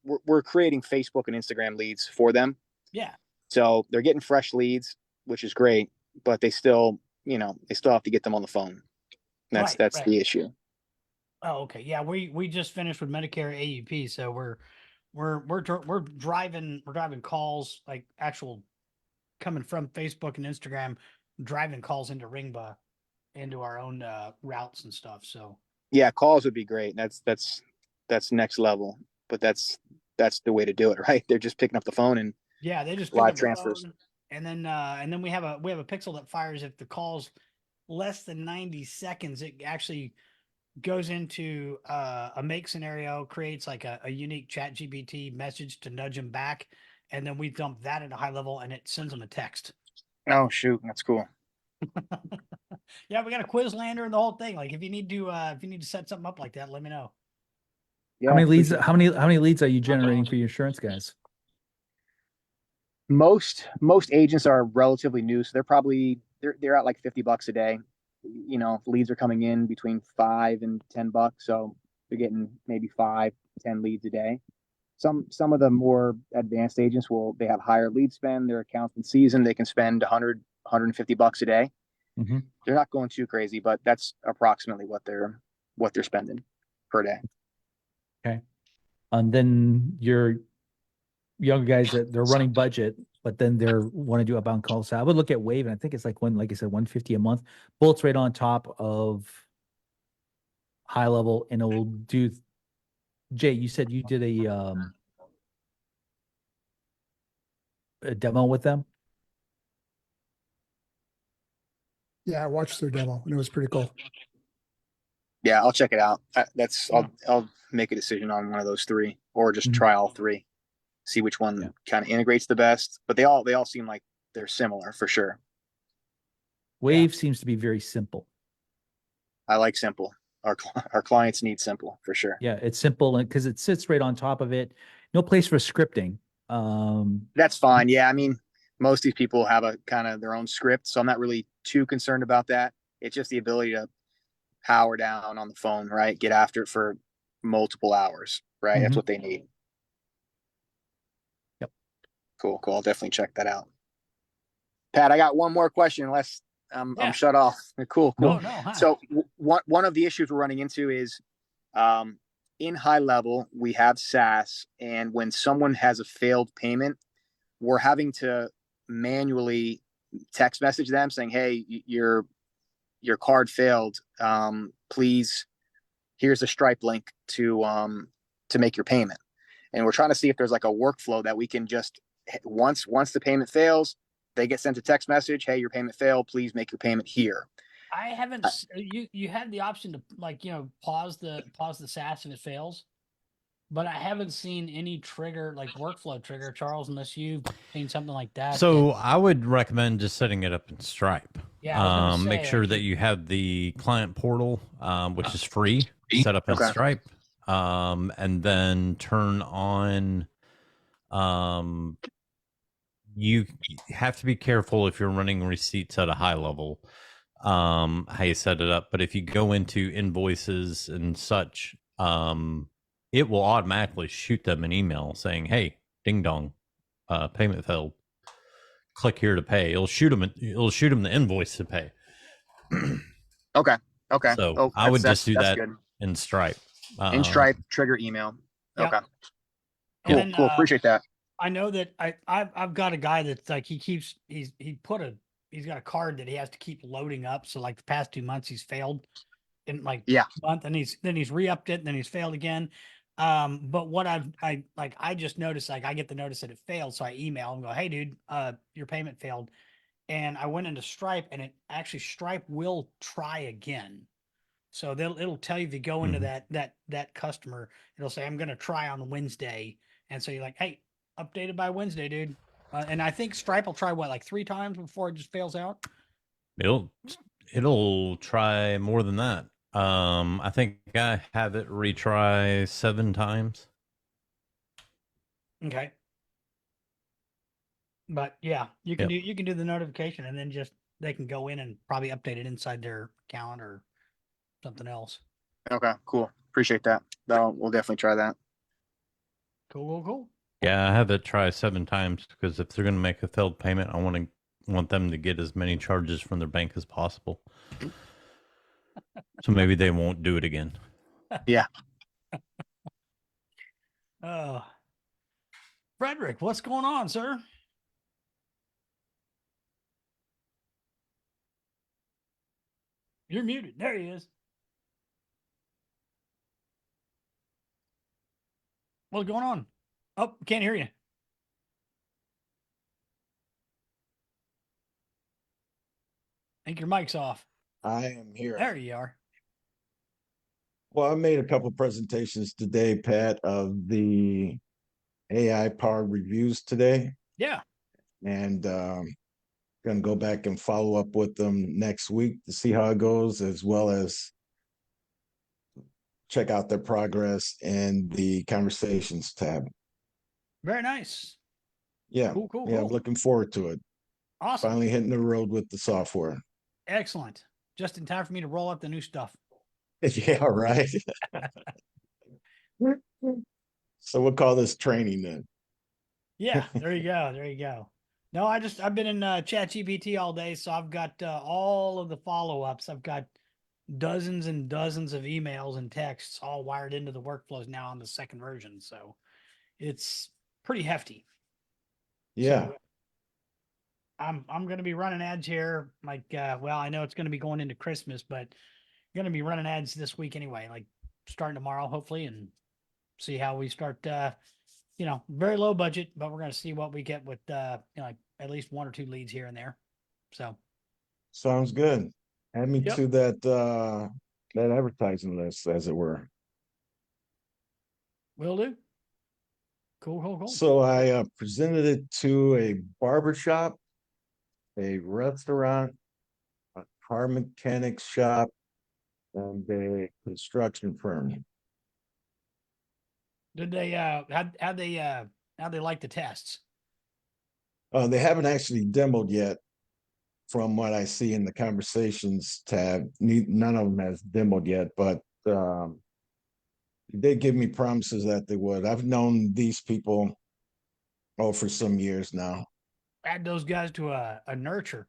we're creating Facebook and Instagram leads for them. Yeah. So they're getting fresh leads, which is great, but they still have to get them on the phone. That's Right. the issue. Oh, okay. Yeah, we just finished with Medicare AUP, so we're driving calls, like actual coming from Facebook and Instagram, driving calls into Ringba, into our own routes and stuff. So Yeah, calls would be great. That's next level, but that's the way to do it, right? They're just picking up the phone and yeah, they just pick live up the transfers. phone, and then we have a pixel that fires if the call's less than 90 seconds. It actually goes into a make scenario, creates like a unique chat GPT message to nudge them back, and then we dump that into high level, and it sends them a text. Oh shoot, that's cool. Yeah, we got a quiz lander and the whole thing. Like if you need to set something up like that, let me know. Yeah, How many leads? appreciate it. How many leads are you generating for your insurance guys? Most agents are relatively new, so they're at like $50 a day. Leads are coming in between $5 and $10, so they're getting maybe 5-10 leads a day. Some of the more advanced agents they have higher lead spend. Their account's been seasoned, they can spend $100-$150 a day. Mm-hmm. They're not going too crazy, but that's approximately what they're spending per day. Okay. And then your younger guys that they're running budget, but then they're want to do outbound calls. So I would look at Wave, and I think it's like like I said, 150 a month. Bolts right on top of high level, and it will do. Jay, you said you did a demo with them. Yeah, I watched their demo and it was pretty cool. Yeah, I'll check it out. I'll make a decision on one of those 3, or just Mhm. try all 3, see which one kind of integrates the best. But they all seem like they're similar for sure. Wave seems to be very simple. I like simple. our clients need simple for sure. Yeah, it's simple and because it sits right on top of it. No place for scripting. That's fine. Yeah, I mean, most of these people have a kind of their own script, so I'm not really too concerned about that. It's just the ability to power down on the phone, right? Get after it for multiple hours, right? That's Mhm. what they need. Yep. Cool. I'll definitely check that out. Pat, I got one more question unless Yeah. I'm shut off. Cool. No, no. Huh? So one of the issues we're running into is in Highlevel, we have SaaS, and when someone has a failed payment, we're having to manually text message them saying, "Hey, your card failed. Please, here's a Stripe link to make your payment." And we're trying to see if there's like a workflow that we can just once the payment fails, they get sent a text message, "Hey, your payment failed. Please make your payment here." I haven't. You had the option to pause the SaaS if it fails, but I haven't seen any trigger like workflow trigger, Charles, unless you've seen something like that. So I would recommend just setting it up in Stripe. Yeah, I was gonna Make say, sure like, that you have the client portal, which is free, set up in Okay. Stripe, and then turn on. You have to be careful if you're running receipts at a high level, how you set it up. But if you go into invoices and such, it will automatically shoot them an email saying, "Hey, ding dong, payment failed. Click here to pay." It'll shoot them the invoice to pay. Okay. So I would just do that's that good. in Stripe. In Stripe, trigger email. Yep. Okay. And Cool. then, Appreciate that. I know that I've got a guy that's like he's got a card that he has to keep loading up. So like the past 2 months he's failed in like Yeah. month, and he's re-upped it, and then he's failed again. But what I just noticed, like I get the notice that it failed, so I email him and go, "Hey dude, your payment failed." And I went into Stripe, and it actually Stripe will try again. So it'll tell you if you go into that customer, it'll say, "I'm gonna try on Wednesday." And so you're like, "Hey, updated by Wednesday, dude." And I think Stripe will try like 3 times before it just fails out. It'll try more than that. I think I have it retry 7 times. Okay. But yeah, you can do the notification, and then just they can go in and probably update it inside their account or something else. Okay. Cool. Appreciate that. We'll definitely try that. Cool. Yeah, I have it try 7 times because if they're going to make a failed payment, I want them to get as many charges from their bank as possible. So maybe they won't do it again. Yeah. Frederick, what's going on, sir? You're muted. There he is. What's going on? Oh, can't hear you. I think your mic's off. I am here. There you are. Well, I made a couple of presentations today, Pat, of the AI powered reviews today, Yeah. and going to go back and follow up with them next week to see how it goes, as well as check out their progress in the conversations tab. Very nice. Yeah. Cool. I'm looking forward to it. Awesome. Finally hitting the road with the software. Excellent. Just in time for me to roll up the new stuff. Yeah, right. So we'll call this training then. Yeah, there you go. No, I've been in ChatGPT all day, so I've got all of the follow-ups. I've got dozens and dozens of emails and texts all wired into the workflows now on the second version. So it's pretty hefty. Yeah. So I'm going to be running ads here. Like, well, I know it's going to be going into Christmas, but going to be running ads this week anyway, like starting tomorrow, hopefully, and see how we start, very low budget, but we're going to see what we get with, like at least 1 or 2 leads here and there. So Sounds good. Add me Yep. to that advertising list, as it were. will do. Cool. So I presented it to a barbershop, a restaurant, a car mechanic shop, and a construction firm. Did they how'd they like the tests? They haven't actually demoed yet. From what I see in the conversations tab, none of them has demoed yet, but they give me promises that they would. I've known these people for some years now. Add those guys to a nurture.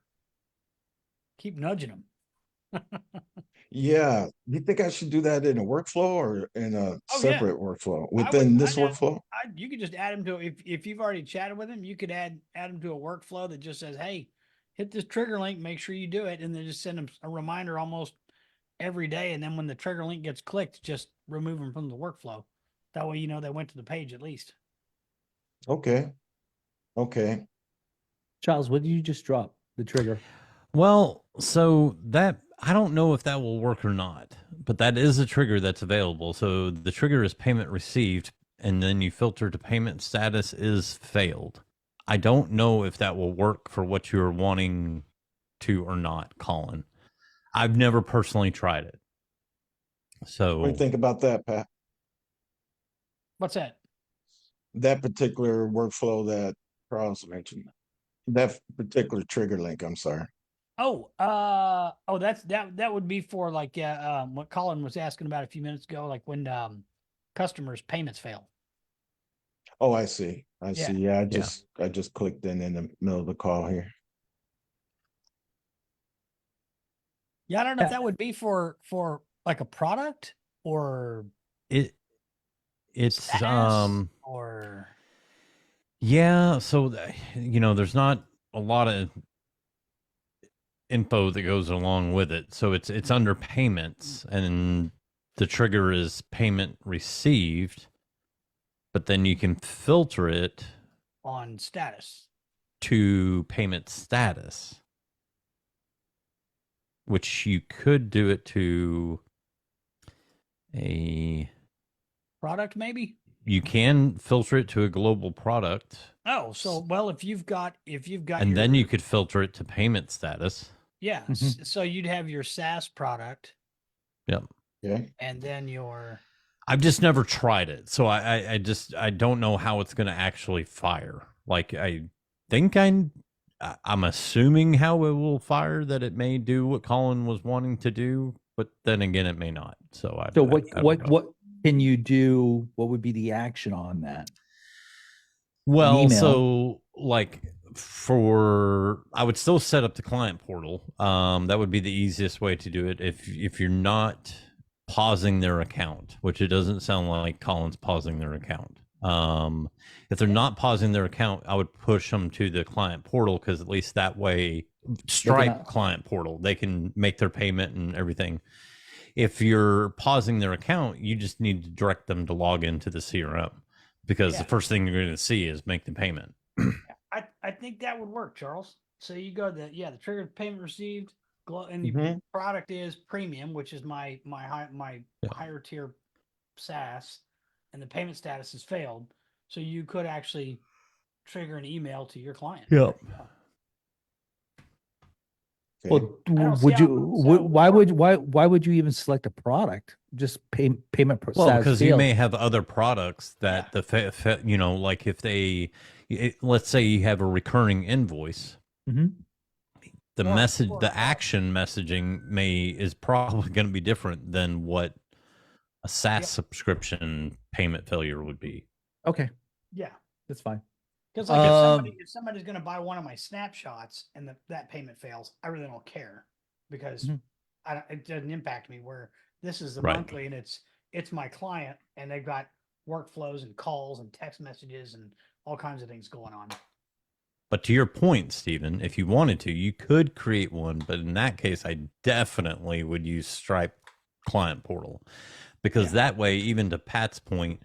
Keep nudging them. Yeah, you think I should do that in a workflow or in a Oh, yeah. separate workflow within this workflow? You could just add them to if you've already chatted with them, you could add them to a workflow that just says, "Hey, hit this trigger link, make sure you do it," and then just send them a reminder almost every day. And then when the trigger link gets clicked, just remove them from the workflow. That way, you know they went to the page at least. Okay. Okay. Charles, what did you just drop? The trigger. Well, so that I don't know if that will work or not, but that is a trigger that's available. So the trigger is payment received, and then you filter to payment status is failed. I don't know if that will work for what you're wanting to or not, Colin. I've never personally tried it. So What do you think about that, Pat? What's that? That particular workflow that Charles mentioned. That particular trigger link, I'm sorry. That would be for like what Colin was asking about a few minutes ago, like when customers' payments fail. Oh, I see. I Yeah. see. Yeah, I just clicked in the middle of the call here. Yeah, I don't know if Yeah. that would be for like a product or it's SaaS or yeah, so there's not a lot of info that goes along with it. So it's under payments, and the trigger is payment received, but then you can filter it on status. to payment status, which you could do it to a Product maybe? you can filter it to a global product, Oh, so well if you've got and then you could filter it to payment status. yeah, so you'd have your SaaS product Yep. Yeah. and then your I've just never tried it, so I don't know how it's going to actually fire. Like I think I'm assuming how it will fire, that it may do what Colin was wanting to do, but then again, it may not. So I don't know. What can you do? What would be the action on that? Well, email. so like I would still set up the client portal. That would be the easiest way to do it. If you're not pausing their account, which it doesn't sound like Colin's pausing their account. If they're not pausing their account, I would push them to the client portal, because at least that way, Stripe client portal, they can make their payment and everything. If you're pausing their account, you just need to direct them to log into the CRM, because the first thing you're going to see is make the payment. I think that would work, Charles. So you go the triggered payment received, and your product is premium, which is my higher tier SaaS, and the payment status has failed. So you could actually trigger an email to your client. Yep. Okay. Well, why would you even select a product? Just payment process. Well, because you may have other products that like if let's say you have a recurring invoice, the message, the action messaging is probably going to be different than what a SaaS subscription payment failure would be. Okay. Yeah, that's fine. Because like if somebody's going to buy one of my snapshots and that payment fails, I really don't care, because it doesn't impact me. Where this is the monthly, and it's my client, and they've got workflows and calls and text messages and all kinds of things going on. But to your point, Stephen, if you wanted to, you could create one. But in that case, I definitely would use Stripe client portal, because that way, even to Pat's point,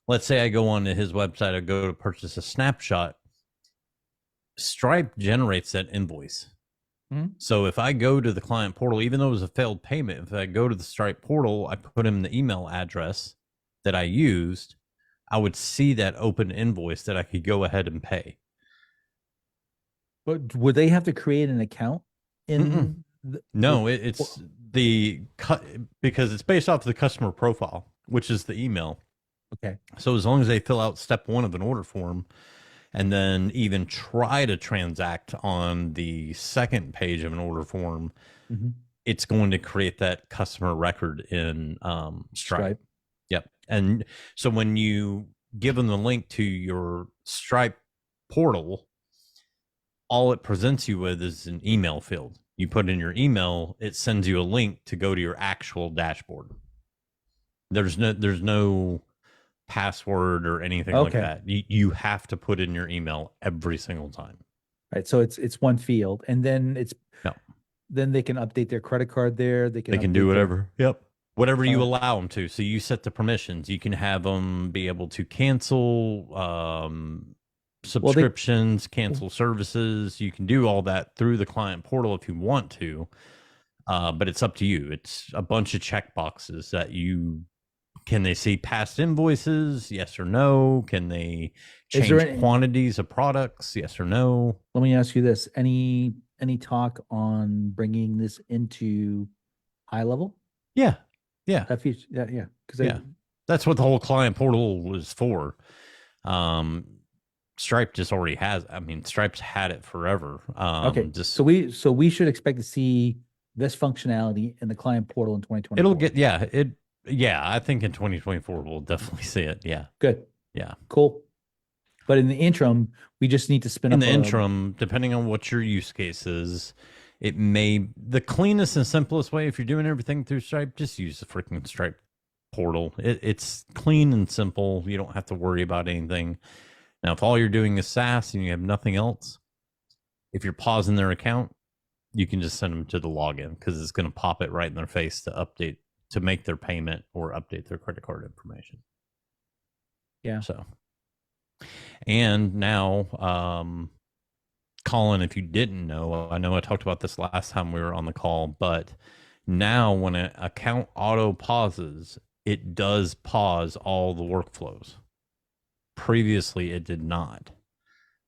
let's say I go onto his website, I go to purchase a snapshot, Stripe generates that invoice. So if I go to the client portal, even though it was a failed payment, if I go to the Stripe portal, I put in the email address that I used, I would see that open invoice that I could go ahead and pay. But would they have to create an account in? No, it's because it's based off the customer profile, which is the email. Okay. So as long as they fill out step 1 of an order form and then even try to transact on the second page of an order form, Mhm. it's going to create that customer record in Stripe. Yep. And so when you give them the link to your Stripe portal, all it presents you with is an email field. You put in your email, it sends you a link to go to your actual dashboard. There's no password or anything like Okay. that. You have to put in your email every single time. Right. So it's one field, and then No. then they can update their credit card there. They can They can update do their- whatever. Yep. Whatever you Fine. allow them to. So you set the permissions. You can have them be able to cancel subscriptions, cancel services. You can do all that through the client portal if you want to. But it's up to you. It's a bunch of check boxes that can they see past invoices? Yes or no? Can they Is change there any- quantities of products? Yes or no? Let me ask you this: any talk on bringing this into high level? Yeah. Yeah. That feature, yeah. Because Yeah. That's what the whole client portal was for. Stripe just already has. I mean, Stripe's had it forever. okay. So we should expect to see this functionality in the client portal in 2020. it'll get I think in 2024 we'll definitely see it. Yeah. good. Yeah. Cool. But in the interim, we just need to spin In up the interim, depending on what your use case is, the cleanest and simplest way, if you're doing everything through Stripe, just use the freaking Stripe portal. It's clean and simple. You don't have to worry about anything. Now, if all you're doing is SaaS and you have nothing else, if you're pausing their account, you can just send them to the login because it's going to pop it right in their face to make their payment or update their credit card information. Yeah. So, and now, Colin, if you didn't know, I know I talked about this last time we were on the call, but now when an account auto pauses, it does pause all the workflows. Previously, it did not.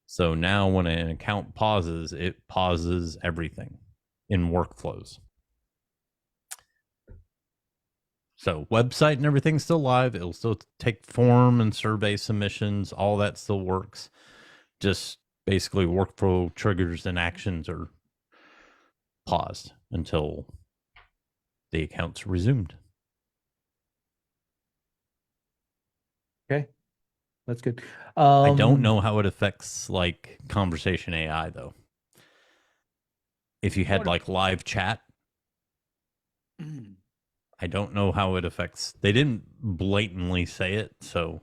So now when an account pauses, it pauses everything in workflows. So website and everything's still live. It'll still take form and survey submissions. All that still works. Just basically workflow triggers and actions are paused until the account's resumed. Okay. That's good. I don't know how it affects like conversation AI though. If you had What- like live chat, I don't know how it affects. They didn't blatantly say it, so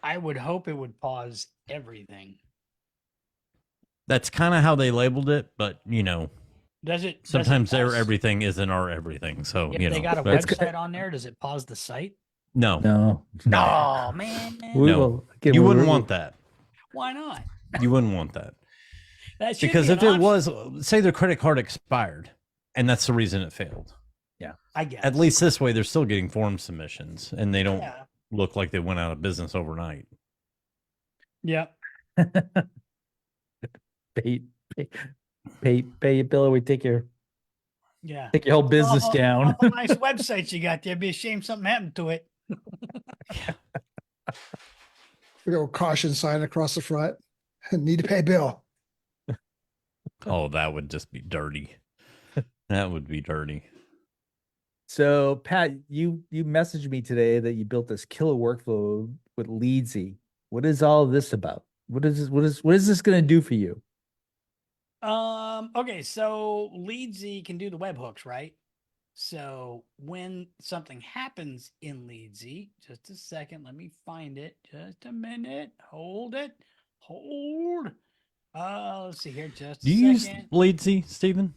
I would hope it would pause everything. that's kind of how they labeled it. But Does it? sometimes does it their pause- everything isn't our everything. So If they got a that's- website on there, does it pause the site? no, No. Oh man, No. Again, you we're- wouldn't we're- want that. why not? You wouldn't want that That should because be if an it option, was, say, their credit card expired, and that's the reason it failed. I guess At least this way, they're still getting form submissions, and they don't Yeah. look like they went out of business overnight. Yeah. pay your bill, or we take your Yeah. whole business All down. the nice websites you got there. Be a shame something happened to it. We go caution sign across the front. Need to pay bill. Oh, that would just be dirty. That would be dirty. So Pat, you messaged me today that you built this killer workflow with 𝙒𝙖𝙤𝙤𝙦. What is all this about? What is this going to do for you? Okay, so 𝙒𝙤𝙤𝙦 can do the webhooks, right? So when something happens in 𝙒𝙤𝙤𝙦, just a second, let me find it. Just a minute. Hold it. Hold. Let's see here. Just Do you a use second. 𝙒𝙤𝙤𝙦, Stephen?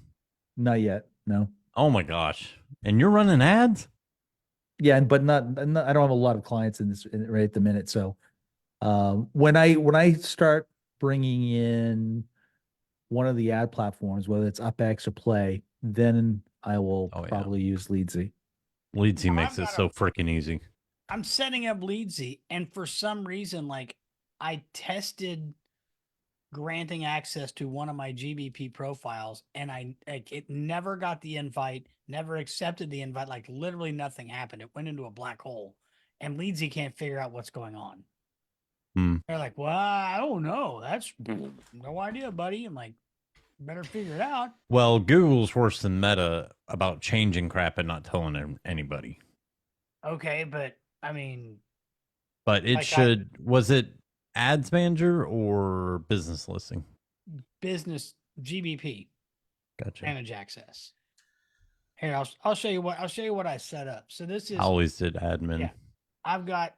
Not yet. No. Oh my gosh! And you're running ads? Yeah, but not I don't have a lot of clients right at the minute. So when I start bringing in one of the ad platforms, whether it's UpX or Play, then I will Oh, yeah. probably use 𝙒𝙤𝙤𝙦. 𝙒𝙤𝙤𝙦 I've makes it got so freaking easy. I'm setting up 𝙒𝙤𝙤𝙦, and for some reason, like I tested granting access to one of my GBP profiles, and it never got the invite, never accepted the invite. Like literally nothing happened. It went into a black hole, and 𝙒𝙖𝙣𝙩 can't figure out what's going on. Hmm. They're like, well, I don't know. That's no idea, buddy. I'm like, better figure it out. Well, Google's worse than Meta about changing crap and not telling anybody. Okay, but I mean, But it Like was it Ads Manager or Business Listing? business GBP Gotcha. manage access. Here, I'll show you what I set up. So this is I always did admin. Yeah. I've got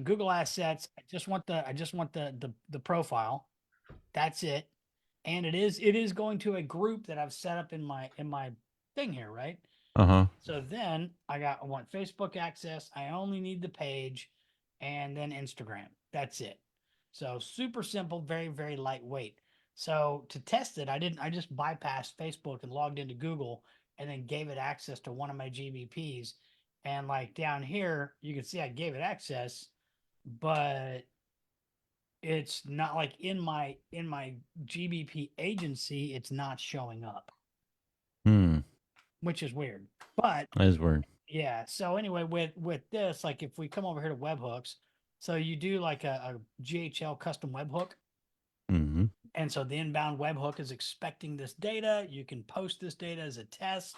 Google Assets. I just want the profile. That's it. And it is going to a group that I've set up in my thing here, right? Uh-huh. So then I want Facebook access. I only need the page and then Instagram. That's it. So super simple, very, very lightweight. So to test it, I just bypassed Facebook and logged into Google and then gave it access to one of my GBPs. And like down here, you can see I gave it access, but it's not like in my GBP agency, it's not showing up, which is weird. But That is weird. yeah. So anyway, with this, like if we come over here to webhooks, so you do like a GHL custom webhook. Mm-hmm. And so the inbound webhook is expecting this data. You can post this data as a test.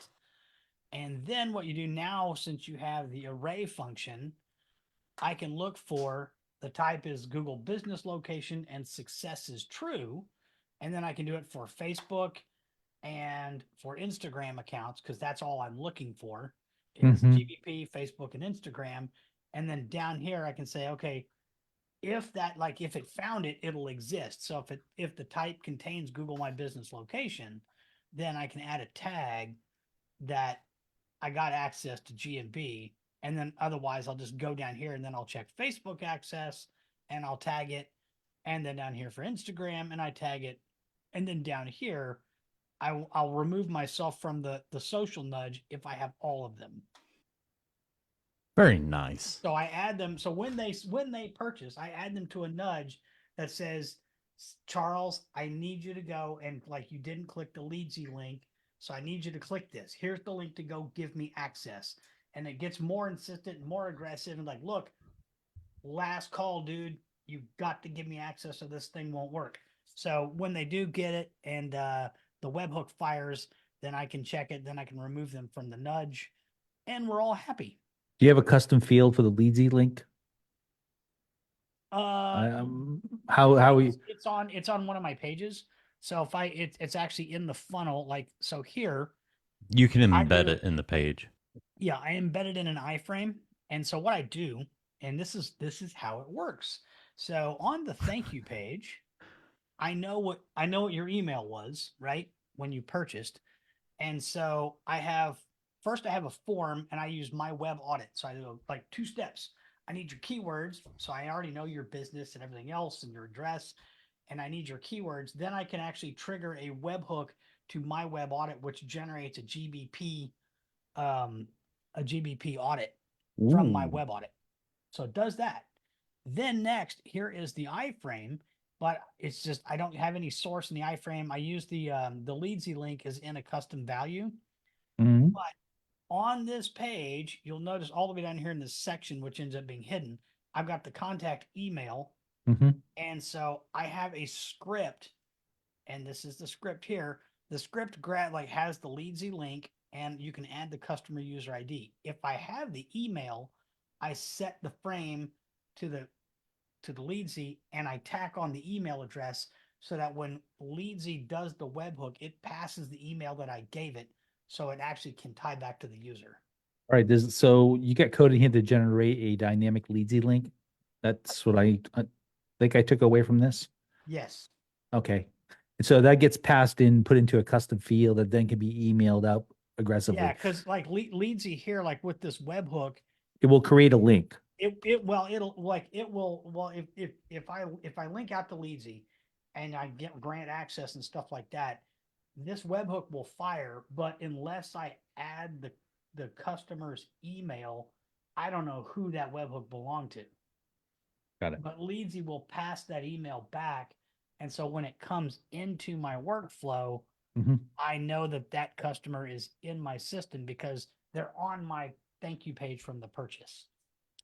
And then what you do now, since you have the array function, I can look for the type is Google business location and success is true. And then I can do it for Facebook and for Instagram accounts, because that's all I'm looking for is GBP, Facebook, and Instagram. And then down here, I can say, okay, if it found it, it'll exist. So if the type contains Google My Business Location, then I can add a tag that I got access to GMB. And then otherwise I'll just go down here and then I'll check Facebook access and I'll tag it. And then down here for Instagram and I tag it. And then down here, I'll remove myself from the social nudge if I have all of them. Very nice. So I add them. So when they purchase, I add them to a nudge that says, Charles, I need you to go and like you didn't click the 𝙒𝙤𝙣𝙩 link. So I need you to click this. Here's the link to go give me access. And it gets more insistent and more aggressive and like, look, last call, dude, you've got to give me access or this thing won't work. So when they do get it and the webhook fires, then I can check it. Then I can remove them from the nudge and we're all happy. Do you have a custom field for the 𝙒𝙤𝙣𝙯 link? How we? It's on one of my pages. So if it's actually in the funnel, like so here. You can embed it in the page. Yeah, I embed it in an iframe. And so what I do, and this is how it works. So on the thank you page, I know what your email was, right? When you purchased. And so I have a form and I use my web audit. So I do like 2 steps. I need your keywords. So I already know your business and everything else and your address. And I need your keywords. Then I can actually trigger a webhook to my web audit, which generates a GBP audit from my web audit. So it does that. Then next, here is the iframe, but it's just I don't have any source in the iframe. I use the 𝙒𝙤𝙯 link is in a custom value. But on this page, you'll notice all the way down here in this section, which ends up being hidden, I've got the contact email. And so I have a script, and this is the script here. The script has the 𝙒𝙤𝙯 link, and you can add the customer user ID. If I have the email, I set the frame to the 𝙒𝙤𝙯 and I tack on the email address so that when 𝙒𝙤𝙯 does the webhook, it passes the email that I gave it, so it actually can tie back to the user. All right. So you got code in here to generate a dynamic 𝙒𝙯 link. That's what I think I took away from this. Yes. Okay. And so that gets passed in, put into a custom field that then can be emailed out aggressively. Yeah, because like 𝙒𝙯 here, like with this webhook, it will create a link. If I link out to 𝙒𝙯 and I grant access and stuff like that, this webhook will fire. But unless I add the customer's email, I don't know who that webhook belonged to. Got it. But 𝙒𝙯 will pass that email back, And so when it comes into my workflow, Mhm. I know that that customer is in my system because they're on my thank you page from the purchase.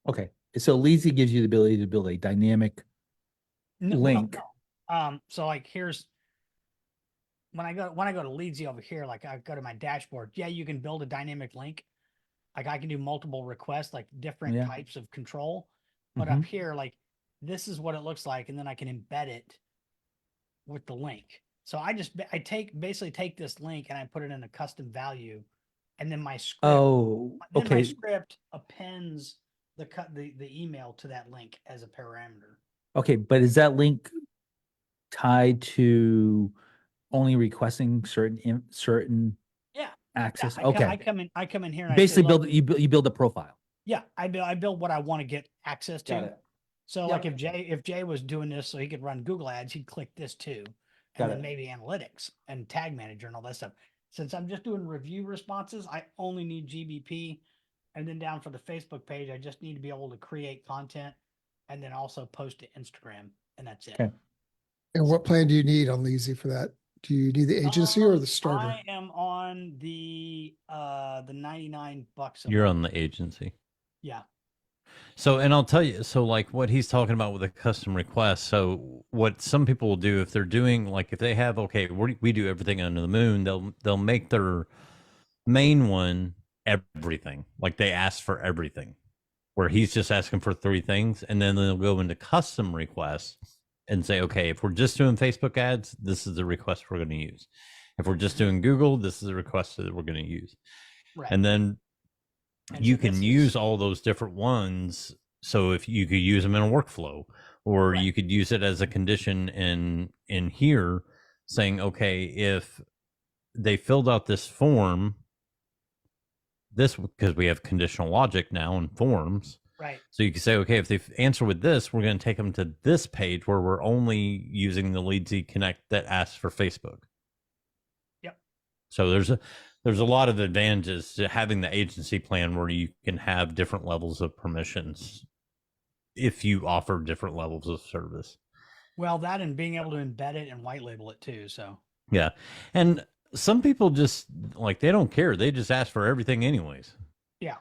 Okay. So 𝙒𝙖𝙣𝙩 gives you the ability to build a dynamic No, well, link. no. So like here's when I go to 𝙒𝙖𝙣𝙩 over here, like I go to my dashboard. Yeah, you can build a dynamic link. Like I can do multiple requests, like different Yeah. types of control. But Mhm. up here, like this is what it looks like, and then I can embed it with the link. So I basically take this link and I put it in a custom value, and then my script. Oh, Then my okay. script appends the email to that link as a parameter. Okay, but is that link tied to only requesting certain Yeah. access? I Okay. come in here and Basically, I say, look, you build a profile. yeah, I build what I want to get access to. Got it. So Yep. like if Jay was doing this so he could run Google ads, he'd click this too. And Got then it. maybe analytics and tag manager and all that stuff. Since I'm just doing review responses, I only need GBP. And then down for the Facebook page, I just need to be able to create content and then also post to Instagram. And that's it. Okay. And what plan do you need on 𝙒𝙖𝙣 for that? Do you need the agency or the starter? I am on the $99 a You're month. on the agency. Yeah. So, and I'll tell you, so like what he's talking about with a custom request. So, what some people will do if they're doing, like, if they have, okay, we do everything under the moon, they'll make their main one everything. Like they ask for everything, where he's just asking for 3 things, and then they'll go into custom requests and say, okay, if we're just doing Facebook ads, this is the request we're going to use. If we're just doing Google, this is the request that we're going to use. Right. And then And you so can this use is- all those different ones. So if you could use them in a workflow, or Right. you could use it as a condition in here, saying, okay, if they filled out this form, this, because we have conditional logic now in forms. Right. So you can say, okay, if they answer with this, we're going to take them to this page where we're only using the 𝙒𝙖𝙣 Connect that asks for Facebook. Yep. So there's a lot of advantages to having the agency plan where you can have different levels of permissions if you offer different levels of service. Well, that and being able to embed it and white label it too. So Yeah. And some people just like, they don't care. They just ask for everything anyways. yeah.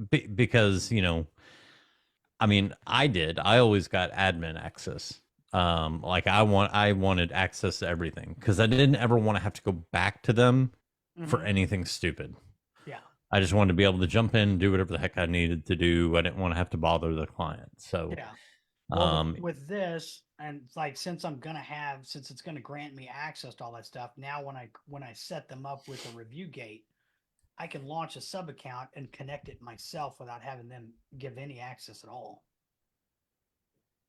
Because, I mean, I always got admin access. Like I wanted access to everything because I didn't ever want to have to go back to them for Mhm. anything stupid. Yeah. I just wanted to be able to jump in and do whatever the heck I needed to do. I didn't want to have to bother the client. So, Yeah. Well, with this, and it's like since it's gonna grant me access to all that stuff, now when I set them up with a review gate, I can launch a sub account and connect it myself without having them give any access at all.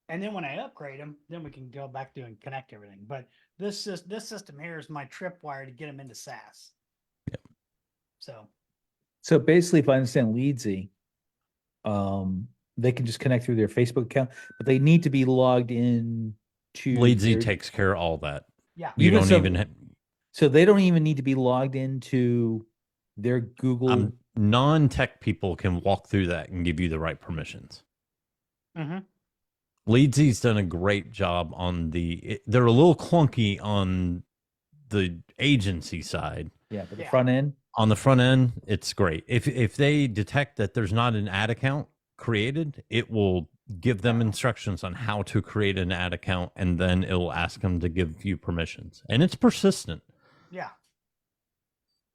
And then when I upgrade them, then we can go back to and connect everything. But this system here is my tripwire to get them into SaaS. Yep. So basically, if I understand 𝙒𝙖𝙣, they can just connect through their Facebook account, but they need to be logged in to 𝙒𝙖𝙣 takes care of all that. Yeah. You Even don't so- even So they don't even need to be logged into their Google. non-tech people can walk through that and give you the right permissions. Mm-hmm. 𝙒𝙖𝙣's done a great job on they're a little clunky on the agency side. Yeah, but the Yeah. front end. On the front end, it's great. If they detect that there's not an ad account created, it will give them instructions on how to create an ad account, and then it will ask them to give you permissions. And it's persistent. Yeah.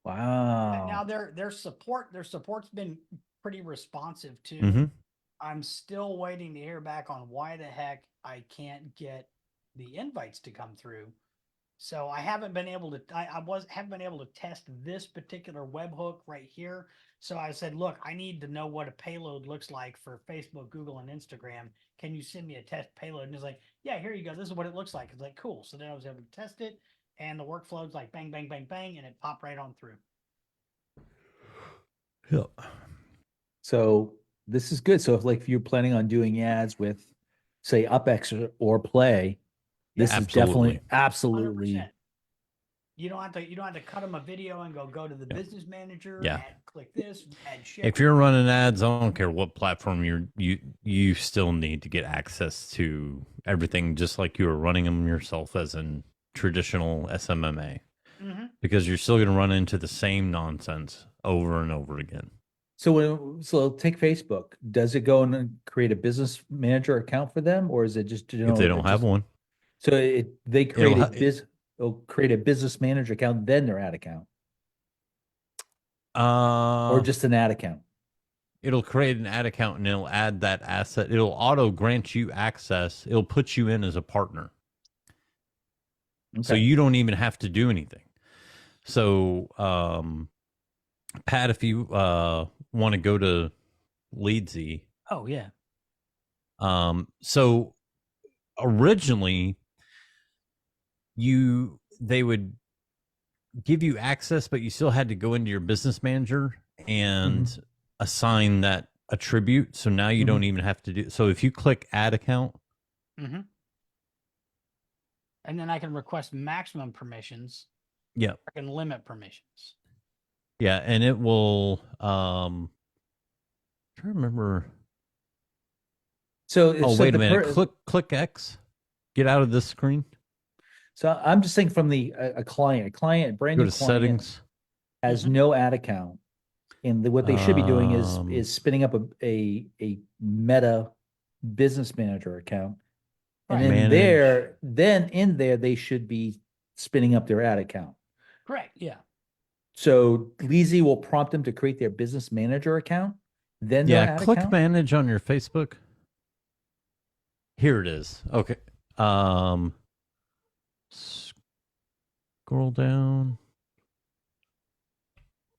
Wow. Now their support's been pretty responsive too. Mm-hmm. I'm still waiting to hear back on why the heck I can't get the invites to come through. So I haven't been able to haven't been able to test this particular webhook right here. So I said, look, I need to know what a payload looks like for Facebook, Google, and Instagram. Can you send me a test payload? And it's like, yeah, here you go. This is what it looks like. It's like, cool. So then I was able to test it, and the workflow's like bang, bang, bang, bang, and it popped right on through. Yeah. So this is good. So if you're planning on doing ads with, say, UpX or Play, this is definitely 100%. You don't have to cut them a video and go to the Yeah. business manager, Yeah. click this, add ship. If you're running ads, I don't care what platform you still need to get access to everything, just like you were running them yourself as in traditional SMMA, because you're still going to run into the same nonsense over and over again. So take Facebook. Does it go and create a business manager account for them, or is it just If they don't have one, So they create It'll they'll create a business manager account, then their ad account, or or just an ad account. it'll create an ad account and it'll add that asset. It'll auto grant you access. It'll put you in as a partner. So Okay. you don't even have to do anything. So, Pat, if you want to go to 𝙒𝙖𝙤𝙤𝙦, Oh yeah. so originally they would give you access, but you still had to go into your business manager and assign that attribute. So now you don't even have to do. So if you click add account, and then I can request maximum permissions. yeah, I can limit permissions. yeah, and it will. I'm trying to remember. So Oh, wait a minute. Click X. Get out of this screen. So I'm just saying from the a client, brand Go new to client settings. has no ad account, and what they should be doing Um, is spinning up a Meta business manager account, and Right. then in there they should be spinning up their ad account. Correct. Yeah. So 𝙒𝙤𝙤𝙦 will prompt them to create their business manager account, then their Yeah, ad click account? manage on your Facebook. Here it is. Okay. Scroll down.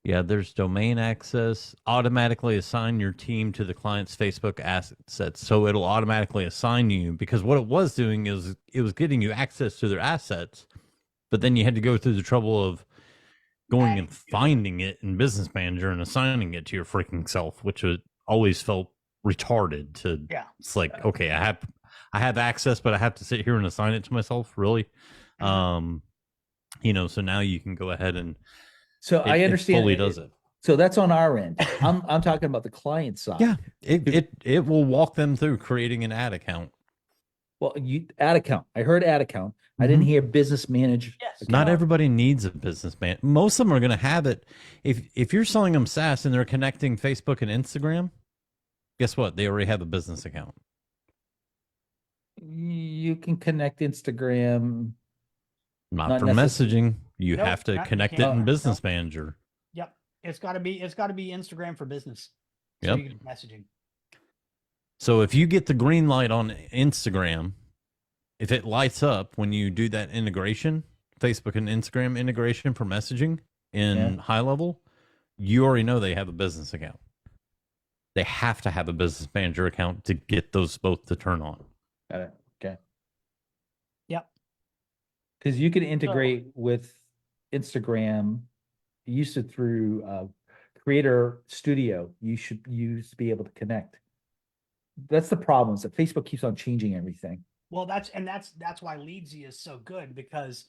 Yeah, there's domain access. Automatically assign your team to the client's Facebook assets. So it'll automatically assign you, because what it was doing is it was getting you access to their assets, but then you had to go through the trouble of going and finding it in Business Manager and assigning it to your freaking self, which always felt retarded. It's like, okay, I have access, but I have to sit here and assign it to myself. Really? So now you can go ahead and I understand it fully does it. So that's on our end. I'm talking about the client side. Yeah, it will walk them through creating an ad account. Well, ad account. I heard ad account. I didn't hear business manager. Yes. Not everybody needs a business man. Most of them are going to have it. If you're selling them SaaS and they're connecting Facebook and Instagram, guess what? They already have a business account. You can connect Instagram. Not for messaging. You Nope, have to you connect it can't. in Business Nope. Manager. Yep. It's got to be Instagram for business. So Yep. you can do messaging. So if you get the green light on Instagram, if it lights up when you do that integration, Facebook and Instagram integration for messaging in 𝙒𝙤𝙤𝙦, you already know they have a business account. They have to have a business manager account to get those both to turn on. Got it. Okay. Yep. Because you can integrate with Instagram. You used to through Creator Studio. You should be able to connect. That's the problem, is that Facebook keeps on changing everything. Well, that's why 𝙒𝙤𝙤𝙦 is so good, because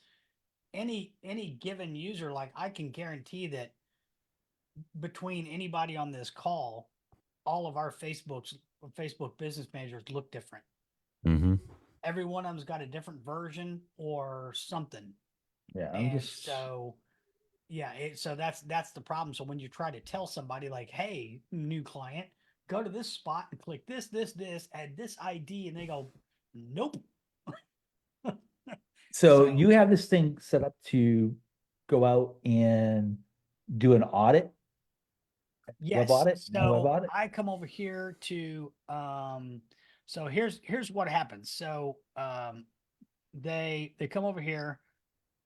any given user, like I can guarantee that between anybody on this call, all of our Facebook business managers look different. Mm-hmm. Every one of them's got a different version or something. Yeah, so that's the problem. So when you try to tell somebody like, hey, new client, go to this spot and click this, add this ID, and they go, nope. So you have this thing set up to go out and do an audit? Yes. Web audit? So Web audit? I come over here to so here's what happens. So they come over here,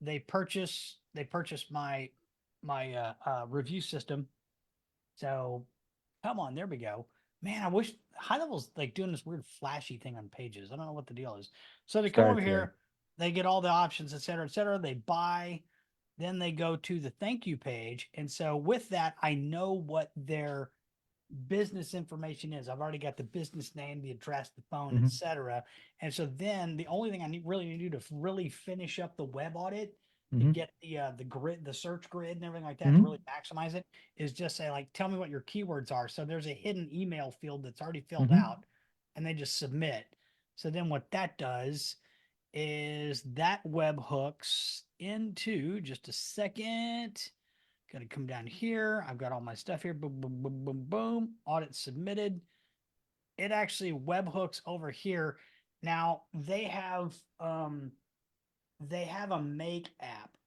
they purchase my review system. So come on, there we go. Man, I wish 𝙒𝙤𝙤𝙦's like doing this weird flashy thing on pages. I don't know what the deal is. So they come over here, they get all the options, et cetera, they buy, then they go to the thank you page. And so with that, I know what their business information is. I've already got the business name, the address, the phone, et cetera. And so then the only thing I really need to do to really finish up the web audit to Mhm. get the grid, the search grid and everything like that to Mhm. really maximize it is just say like, tell me what your keywords are. So there's a hidden email field that's already filled Mhm. out and they just submit. So then what that does is that web hooks into just a second. Gonna come down here. I've got all my stuff here. Boom, boom, boom, boom, boom. Audit submitted. It actually webhooks over here. Now they have a make app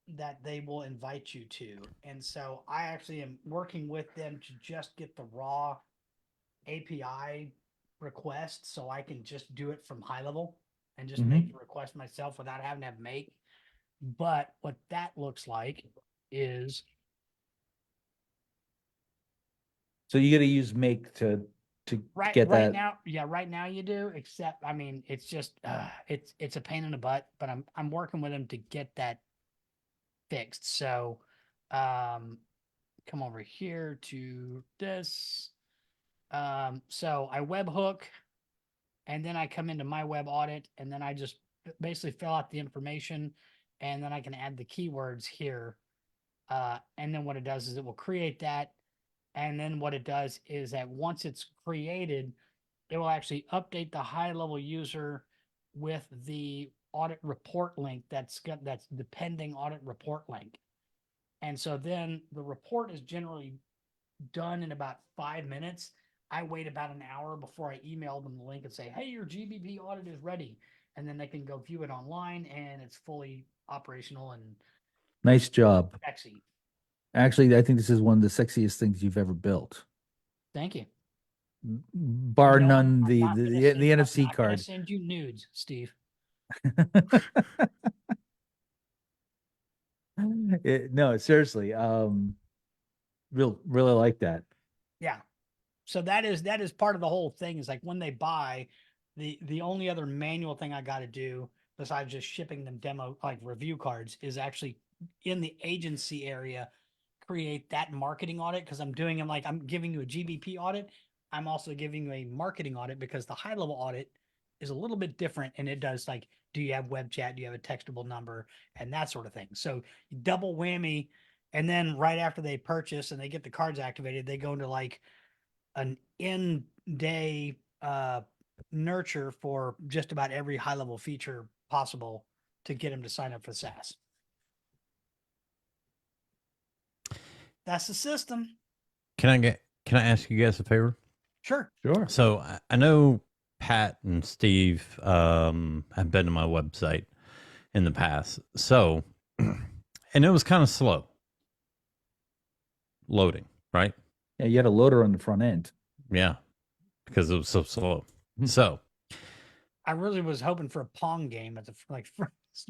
that they will invite you to. And so I actually am working with them to just get the raw API request so I can just do it from Highlevel and just make the request myself without having to have make. But what that looks like is So you got to use make to right get that. now. Yeah, right now you do, except I mean, it's just it's a pain in the butt, but I'm working with them to get that fixed. So come over here to this. So I webhook and then I come into my web audit and then I just basically fill out the information and then I can add the keywords here. And then what it does is it will create that. And then what it does is that once it's created, it will actually update the Highlevel user with the audit report link that's the pending audit report link. And so then the report is generally done in about 5 minutes. I wait about an hour before I email them the link and say, hey, your GBP audit is ready. And then they can go view it online and it's fully operational and Nice job. sexy. Actually, I think this is one of the sexiest things you've ever built. Thank you. Bar No, none, I'm the not the, gonna the, send- the I'm NFC not gonna card. send you nudes, Steve. No, seriously. Really like that. Yeah. So that is part of the whole thing is like when they buy the only other manual thing I got to do besides just shipping them demo like review cards is actually in the agency area create that marketing audit because I'm doing them like I'm giving you a GBP audit. I'm also giving you a marketing audit because the high level audit is a little bit different and it does like do you have web chat, do you have a textable number and that sort of thing. So double whammy and then right after they purchase and they get the cards activated, they go into like an in-day nurture for just about every high level feature possible to get them to sign up for SaaS. That's the system. Can I ask you guys a favor? Sure. Sure. So I know Pat and Steve have been to my website in the past. So and it was kind of slow loading, right? Yeah, you had a loader on the front end. Yeah. Because it was so slow. Hmm. So I really was hoping for a Pong game at the like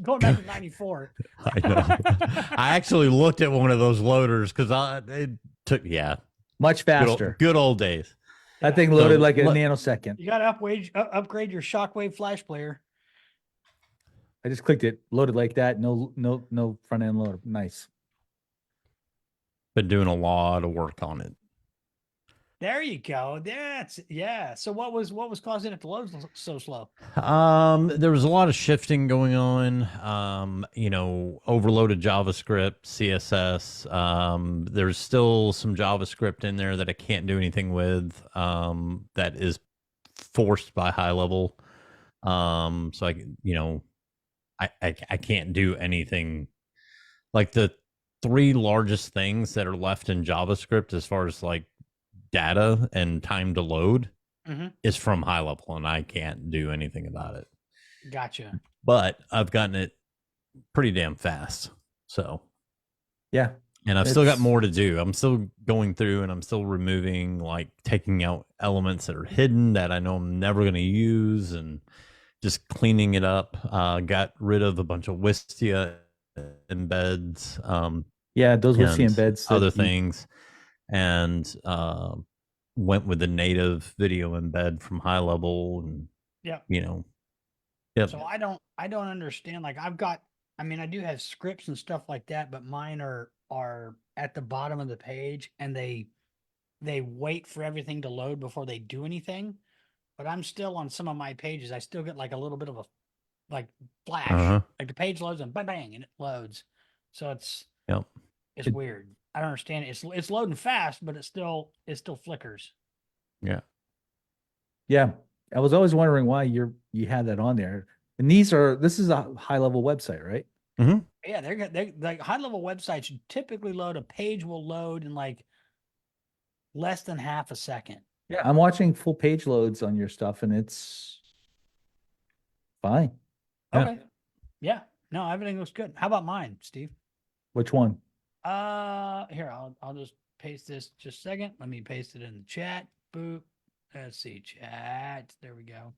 going back to '94. I know. I actually looked at one of those loaders because it took Much faster. good old days. That thing So loaded like a let- nanosecond. You got to upgrade your Shockwave Flash player. I just clicked it, loaded like that. No front end loader. Nice. Been doing a lot of work on it. There you go. That's yeah. So what was causing it to load so slow? There was a lot of shifting going on. Overloaded JavaScript, CSS. There's still some JavaScript in there that I can't do anything with. That is forced by Highlevel. So I can't do anything. Like the three largest things that are left in JavaScript as far as like data and time to load is from Highlevel, and I can't do anything about it. Gotcha. But I've gotten it pretty damn fast. So Yeah. and I've still got It's- more to do. I'm still going through and I'm still removing, like taking out elements that are hidden that I know I'm never going to use and just cleaning it up. Got rid of a bunch of Wistia embeds. Yeah, those were and embeds. that other you- things, and went with the native video embed from Highlevel, and Yep. Yep. So I don't understand. Like I mean, I do have scripts and stuff like that, but mine are at the bottom of the page and they wait for everything to load before they do anything. But I'm still on some of my pages. I still get like a little bit of a like flash. Uh-huh. Like the page loads and bang bang and it loads. So it's Yep. weird. I don't understand it. It's loading fast, but it still flickers. Yeah. Yeah. I was always wondering why you had that on there. And this is a high level website, right? Mm-hmm. Yeah, they like high level websites typically load a page will load in like less than half a second. Yeah. I'm watching full page loads on your stuff and it's fine. Yeah. Okay. Yeah. No, everything looks good. How about mine, Steve? Which one? Here, I'll just paste this just a second. Let me paste it in the chat. Boop. Let's see, chat. There we go.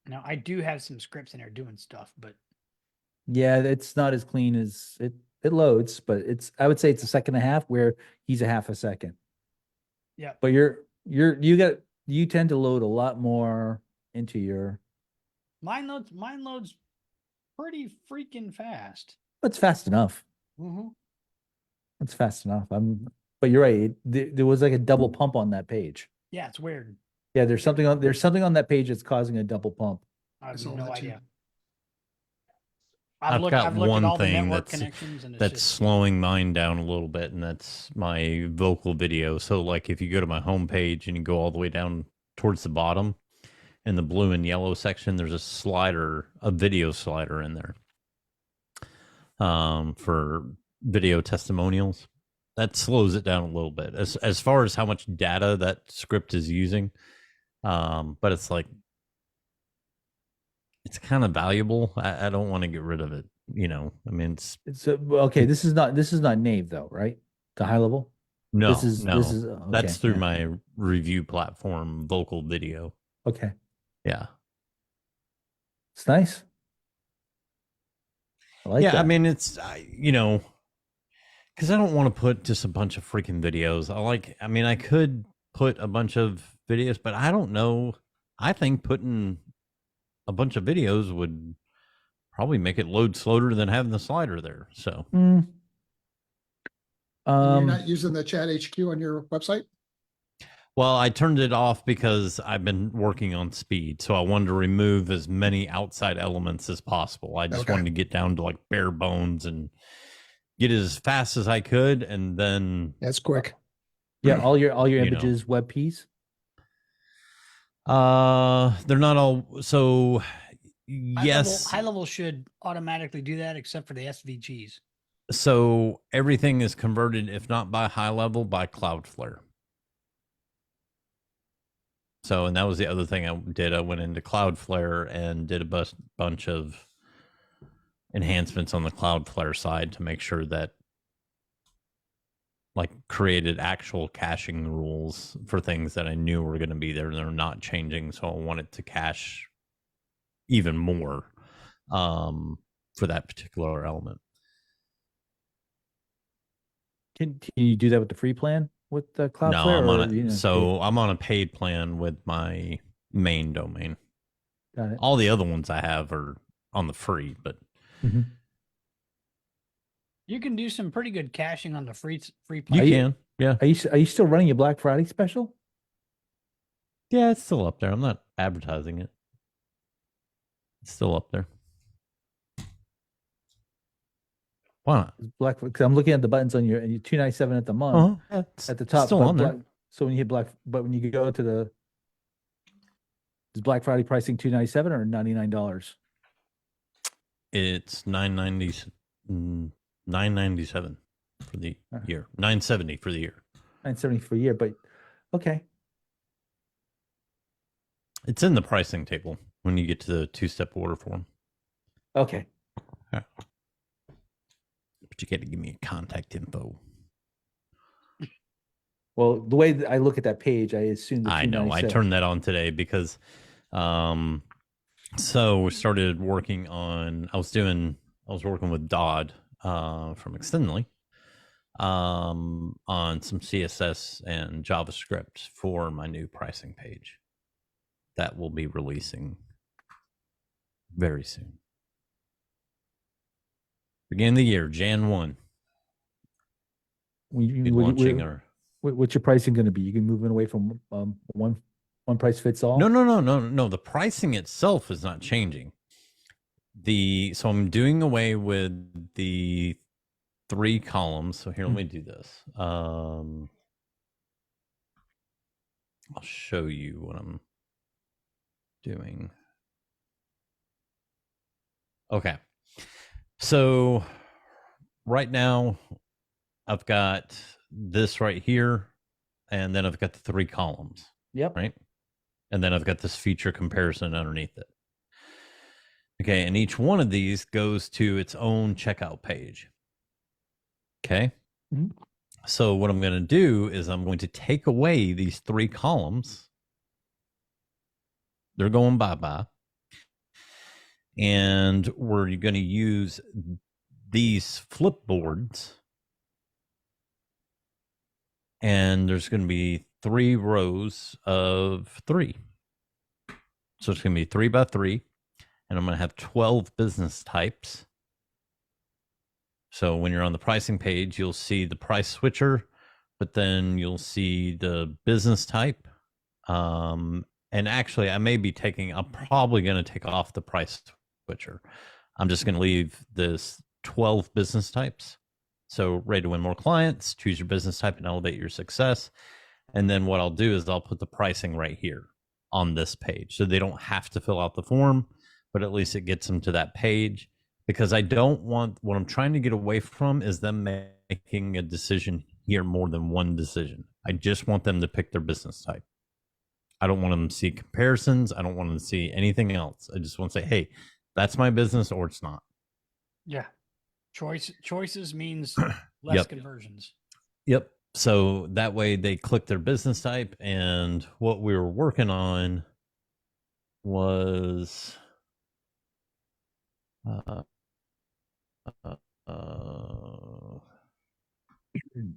Now I do have some scripts in there doing stuff, but Yeah, it's not as clean as it loads, but I would say it's a second and a half where he's a half a second. yeah. But you tend to load a lot more into your, Mine loads pretty freaking fast. it's fast enough. Mm-hmm. It's fast enough. But you're right. There was like a double pump on that page. Yeah, it's weird. Yeah, there's something on that page that's causing a double pump. I have saw no that too. idea. I've got I've looked one at all the thing network that's- connections and it's That's just, slowing mine down a little bit, and that's my vocal video. So, like, if you go to my homepage and you go all the way down towards the bottom, in the blue and yellow section, there's a video slider in there, for video testimonials. That slows it down a little bit as far as how much data that script is using. But it's like, it's kind of valuable. I don't want to get rid of it. I mean, It's okay. This is not Nave though, right? The high level. no, This is okay, that's through yeah. my review platform, Vocal Video. Okay, Yeah. it's nice. I like Yeah, that. I mean, it's because I don't want to put just a bunch of freaking videos. I could put a bunch of videos, but I don't know. I think putting a bunch of videos would probably make it load slower than having the slider there. So Hmm. And you're not using the chat HQ on your website? well, I turned it off because I've been working on speed. So I wanted to remove as many outside elements as possible. I just Okay. wanted to get down to like bare bones and get it as fast as I could. And then, That's quick. Yeah, all your you know. images, WebPs. they're not all. So yes. high level should automatically do that except for the SVGs. So everything is converted, if not by high level, by Cloudflare. So, and that was the other thing I did. I went into Cloudflare and did a bunch of enhancements on the Cloudflare side to make sure that, like, created actual caching rules for things that I knew were going to be there and they're not changing. So I wanted to cache even more for that particular element. Can you do that with the free plan with the Cloudflare? No, I'm on or, it. So I'm on a paid plan with my main domain. Got it. All the other ones I have are on the free, but Mhm. You can do some pretty good caching on the free you plan. can. Yeah. Are you still running your Black Friday special? Yeah, it's still up there. I'm not advertising it. It's still up there. Why not? Black, because I'm looking at the buttons on your $297 at the month Yeah, it's at the top. still but on there. so when you hit but when you go to is Black Friday pricing $297 or $99? It's $997 for the year. $970 for the year. $970 for a year, but okay. It's in the pricing table when you get to the two-step order form. Okay. But you got to give me a contact info. Well, the way that I look at that page, I assume the I know. I 297 turned that on today because, so we started working on. I was working with Dodd from Extendly on some CSS and JavaScript for my new pricing page that will be releasing very soon. Beginning of the year, Jan 1. We- Be we- launching we- our What's your pricing going to be? You can move it away from one price fits all? No. The pricing itself is not changing. So I'm doing away with the 3 columns. So here, let me do this. I'll show you what I'm doing. Okay. So right now I've got this right here, and then I've got the 3 columns. Yep. Right. And then I've got this feature comparison underneath it. Okay. And each one of these goes to its own checkout page. Okay. Mhm. So what I'm going to do is I'm going to take away these 3 columns. They're going bye-bye. And we're going to use these flipboards. And there's going to be 3 rows of 3. So it's going to be 3 by 3. And I'm going to have 12 business types. So when you're on the pricing page, you'll see the price switcher, but then you'll see the business type. And actually, I'm probably going to take off the price switcher. I'm just going to leave this 12 business types. So ready to win more clients, choose your business type and elevate your success. And then what I'll do is I'll put the pricing right here on this page. So they don't have to fill out the form, but at least it gets them to that page. Because I don't want, what I'm trying to get away from is them making a decision here more than one decision. I just want them to pick their business type. I don't want them to see comparisons. I don't want them to see anything else. I just want to say, hey, that's my business or it's not. Yeah. Choices means less Yep. conversions. Yep. So that way they click their business type. And what we were working on was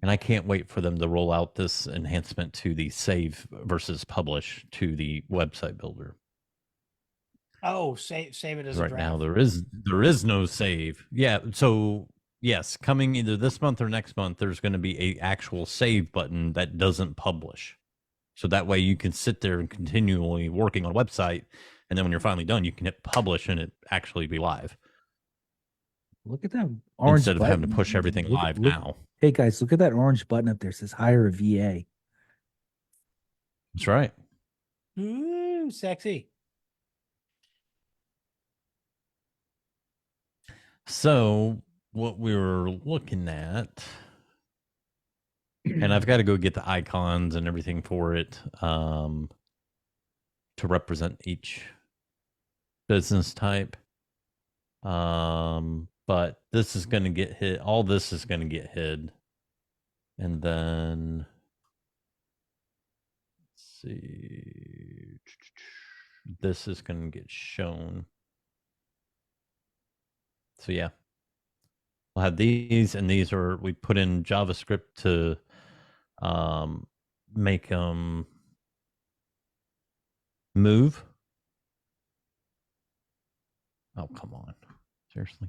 and I can't wait for them to roll out this enhancement to the save versus publish to the website builder. Oh, save it as a Right draft. now there is no save. Yeah, so yes, coming either this month or next month, there's going to be a actual save button that doesn't publish. So that way you can sit there and continually working on a website, and then when you're finally done, you can hit publish and it actually be live. Look at that orange Instead of having to button. push everything live now. Hey guys, look at that orange button up there. It says hire a VA. That's right. Ooh, sexy. So what we were looking at, and I've got to go get the icons and everything for it to represent each business type. But this is going to get hid. All this is going to get hid. And then, let's see, this is going to get shown. So yeah, we'll have these, and these are, we put in JavaScript to make them move. Oh, come on. Seriously.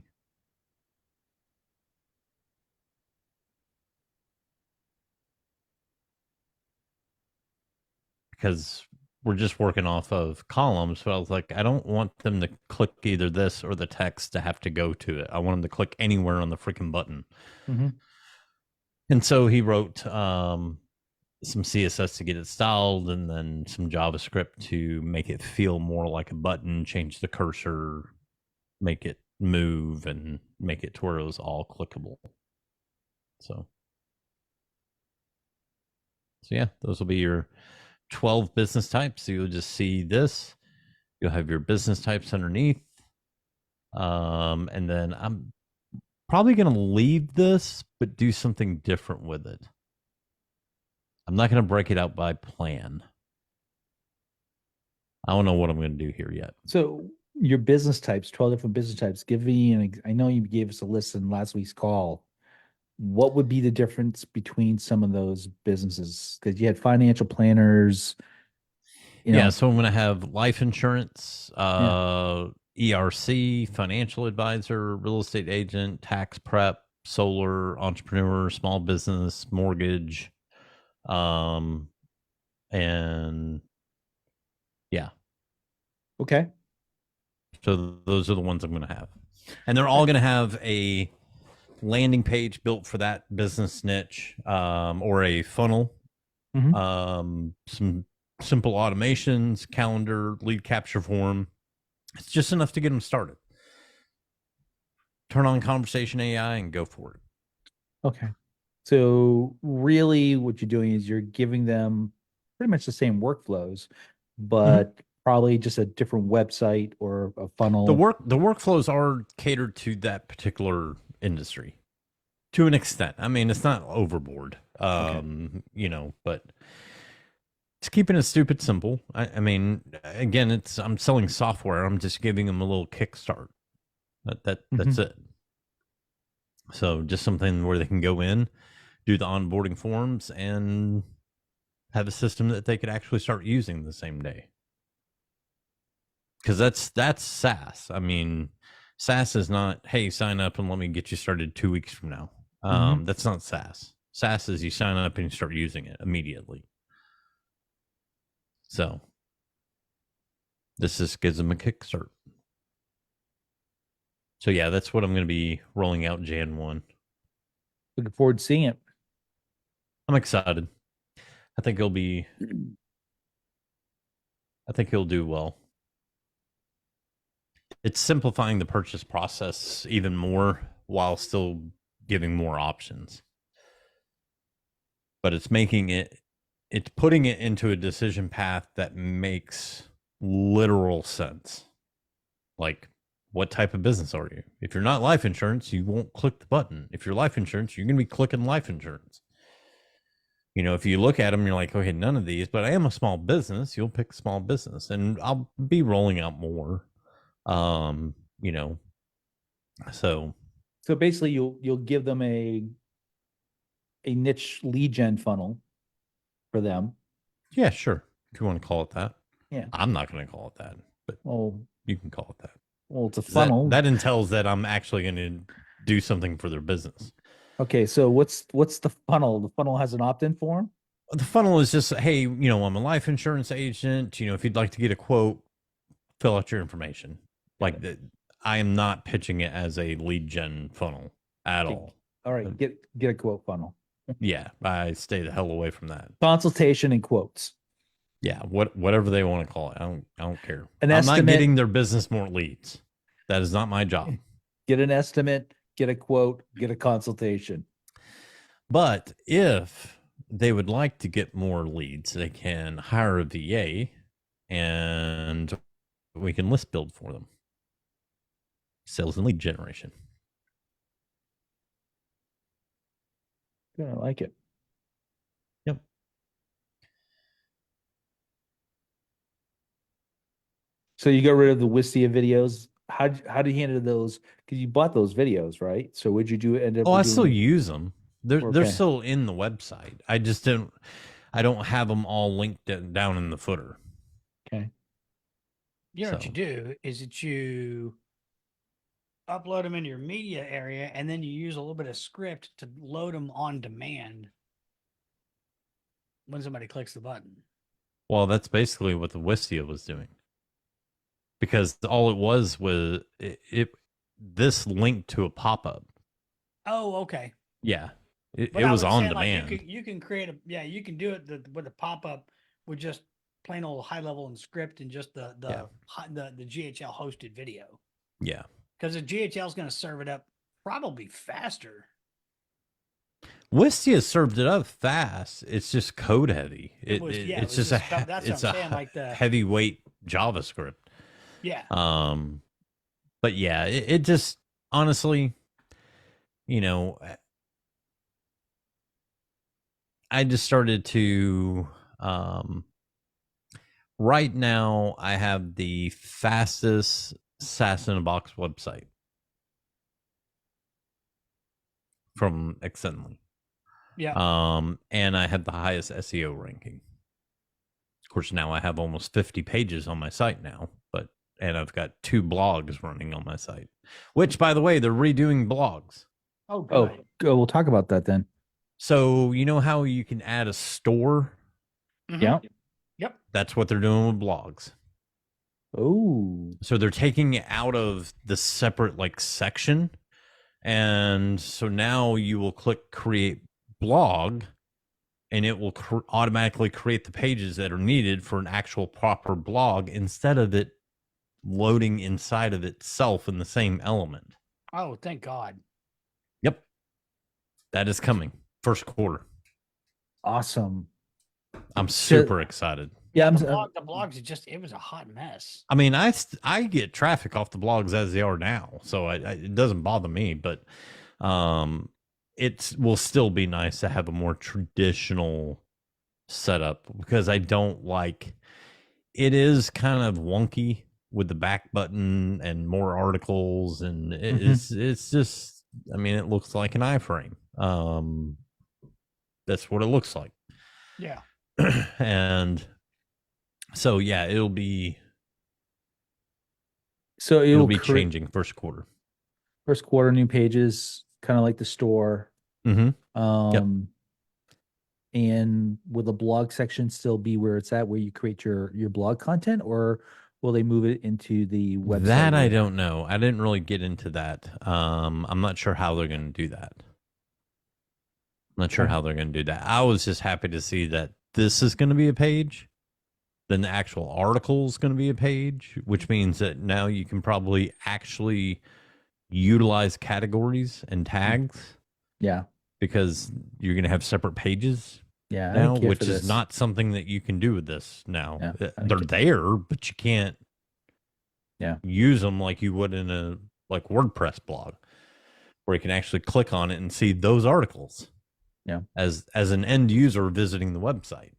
Because we're just working off of columns. So I was like, I don't want them to click either this or the text to have to go to it. I want them to click anywhere on the freaking button. Mm-hmm. And so he wrote some CSS to get it styled, and then some JavaScript to make it feel more like a button, change the cursor, make it move, and make it to where it was all clickable. So yeah, those will be your 12 business types. So you'll just see this. You'll have your business types underneath. And then I'm probably going to leave this, but do something different with it. I'm not going to break it out by plan. I don't know what I'm going to do here yet. So your business types, 12 different business types, give me I know you gave us a list in last week's call. What would be the difference between some of those businesses? Because you had financial planners. Yeah, so I'm going to have life insurance, ERC, financial advisor, real estate agent, tax prep, solar, entrepreneur, small business, mortgage, And yeah, Okay. so those are the ones I'm going to have. And they're all going to have a landing page built for that business niche, or a funnel, some simple automations, calendar, lead capture form. It's just enough to get them started. Turn on conversation AI and go for it. Okay. So really what you're doing is you're giving them pretty much the same workflows, but probably just a different website or a funnel. The workflows are catered to that particular industry to an extent. I mean, it's not overboard. You know, but it's keeping it stupid simple. I mean, again, I'm selling software. I'm just giving them a little kickstart. That's it. So just something where they can go in, do the onboarding forms, and have a system that they could actually start using the same day. Because that's SaaS. I mean, SaaS is not, hey, sign up and let me get you started 2 weeks from now. That's not SaaS. SaaS is you sign up and you start using it immediately. So this just gives them a kickstart. So yeah, that's what I'm going to be rolling out Jan 1. Looking forward to seeing it. I'm excited. I think he'll do well. It's simplifying the purchase process even more while still giving more options. But it's putting it into a decision path that makes literal sense. Like, what type of business are you? If you're not life insurance, you won't click the button. If you're life insurance, you're going to be clicking life insurance. You know, if you look at them, you're like, okay, none of these, but I am a small business. You'll pick small business, and I'll be rolling out more. You know, so basically you'll give them a niche lead gen funnel for them. Yeah, sure. If you want to call it that. Yeah. I'm not going to call it that, but you can call it that. Well, it's a funnel. That entails that I'm actually going to do something for their business. Okay, so what's the funnel? The funnel has an opt-in form? The funnel is just, hey, you know, I'm a life insurance agent. You know, if you'd like to get a quote, fill out your information. I am not pitching it as a lead gen funnel at all. All right, get a quote funnel. Yeah, I stay the hell away from that. Consultation and quotes. Yeah, whatever they want to call it. I don't care. I'm not getting their business more leads. That is not my job. Get an estimate, get a quote, get a consultation. But if they would like to get more leads, they can hire a VA and we can list build for them. Sales and lead generation. Good, I like it. Yep. So you got rid of the Wistia videos. How do you handle those? Because you bought those videos, right? So would you do end up? Oh, I still use them. They're still in the website. I just I don't have them all linked down in the footer. Okay. You know what you do is that you upload them into your media area, and then you use a little bit of script to load them on demand when somebody clicks the button. Well, that's basically what the Wistia was doing. Because all it was this linked to a pop-up. Oh, okay. Yeah. It was on demand. Like you can create you can do it with a pop-up with just plain old high level and script and just the GHL hosted video. Yeah. Because the GHL is going to serve it up probably faster. Wistia served it up fast. It's just code heavy. It's just a heavyweight JavaScript. Yeah. But yeah, it just honestly, you know, I just started to right now I have the fastest SaaS in a box website from Actionable. Yeah. And I have the highest SEO ranking. Of course, now I have almost 50 pages on my site now, and I've got 2 blogs running on my site, which, by the way, they're redoing blogs. Oh, good. We'll talk about that then. So you know how you can add a store? Mhm. Yeah. Yep. That's what they're doing with blogs. Oh, So they're taking it out of the separate like section. And so now you will click create blog and it will automatically create the pages that are needed for an actual proper blog instead of it loading inside of itself in the same element. Oh, thank God. Yep. That is coming first quarter. awesome. I'm super excited. Yeah, The blogs, it was a hot mess. I mean, I get traffic off the blogs as they are now, so it doesn't bother me. But it will still be nice to have a more traditional setup because I don't like it is kind of wonky with the back button and more articles, and it's just I mean, it looks like an iframe. That's what it looks like. Yeah. And so yeah, it'll be changing first quarter. First quarter, new pages, kind of like the store. Mm-hmm. And will the blog section still be where it's at, where you create your blog content, or will they move it into the website? That I don't know. I didn't really get into that. I'm not sure how they're going to do that. I'm not sure how they're going to do that. I was just happy to see that this is going to be a page. Then the actual article is going to be a page, which means that now you can probably actually utilize categories and tags. Yeah. Because you're going to have separate pages now, which is not something that you can do with this now. Yeah, they're there, but you can't use them like you would in a like WordPress blog where you can actually click on it and see those articles. Yeah. As an end user visiting the website.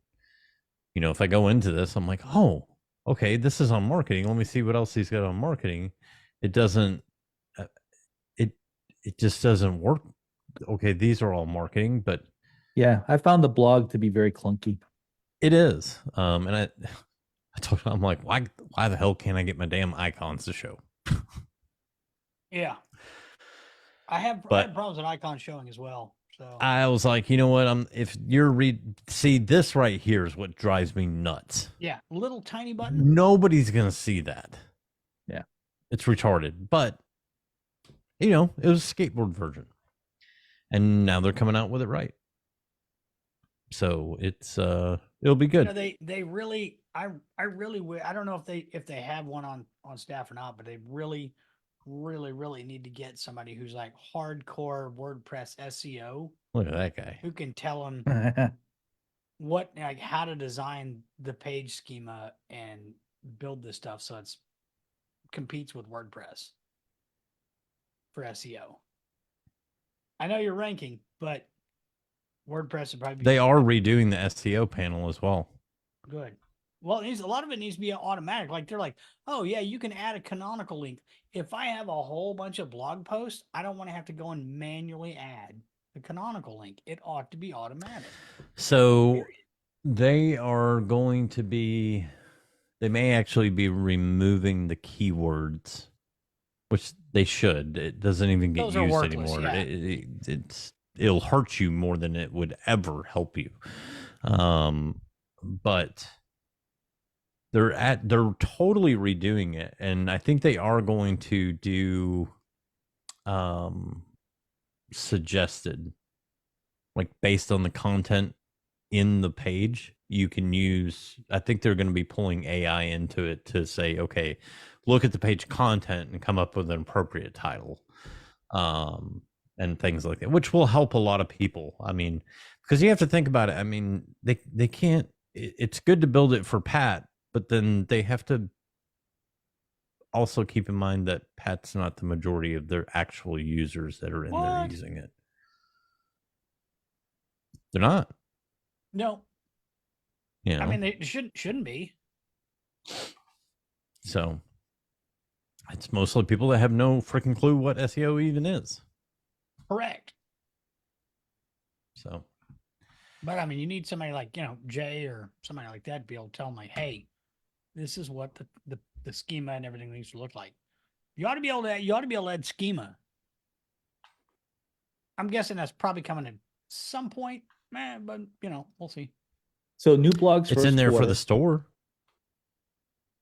You know, if I go into this, I'm like, oh, okay, this is on marketing. Let me see what else he's got on marketing. It doesn't, it just doesn't work. Okay, these are all marketing, but yeah, I found the blog to be very clunky. It is. And I told him, I'm like, why the hell can't I get my damn icons to show? Yeah. I have problems with icons showing as well. So I was like, you know what? If you're see this right here is what drives me nuts. Yeah, little tiny button. Nobody's gonna see that. Yeah, it's retarded. But you know, it was a skateboard version, and now they're coming out with it right. So it's it'll be good. You know, they really I don't know if they have one on staff or not, but they really need to get somebody who's like hardcore WordPress SEO. Look at that guy who can tell them how to design the page schema and build this stuff so it's competes with WordPress for SEO. I know you're ranking, but WordPress would probably be they are redoing the SEO panel as well. Good. Well, a lot of it needs to be automatic. Like they're like, oh yeah, you can add a canonical link. If I have a whole bunch of blog posts, I don't want to have to go and manually add the canonical link. It ought to be automatic. So they are going to be, they may actually be removing the keywords, which they should. It doesn't even get Those used anymore. Yeah. It'll hurt you more than it would ever help you. But they're totally redoing it, and I think they are going to do suggested, like based on the content in the page, you can use, I think they're going to be pulling AI into it to say, okay, look at the page content and come up with an appropriate title, and things like that, which will help a lot of people. I mean, because you have to think about it. I mean, they can't, it's good to build it for Pat, but then they have to also keep in mind that Pat's not the majority of their actual users that are in there using it. They're not. No. You know? I mean, they shouldn't be. So it's mostly people that have no freaking clue what SEO even is. Correct. So, but I mean, you need somebody like, you know, Jay or somebody like that to be able to tell them like, hey, this is what the schema and everything needs to look like. You ought to be able to add schema. I'm guessing that's probably coming in some point, but you know, we'll see. So new blogs. It's in first there for quarter. the store.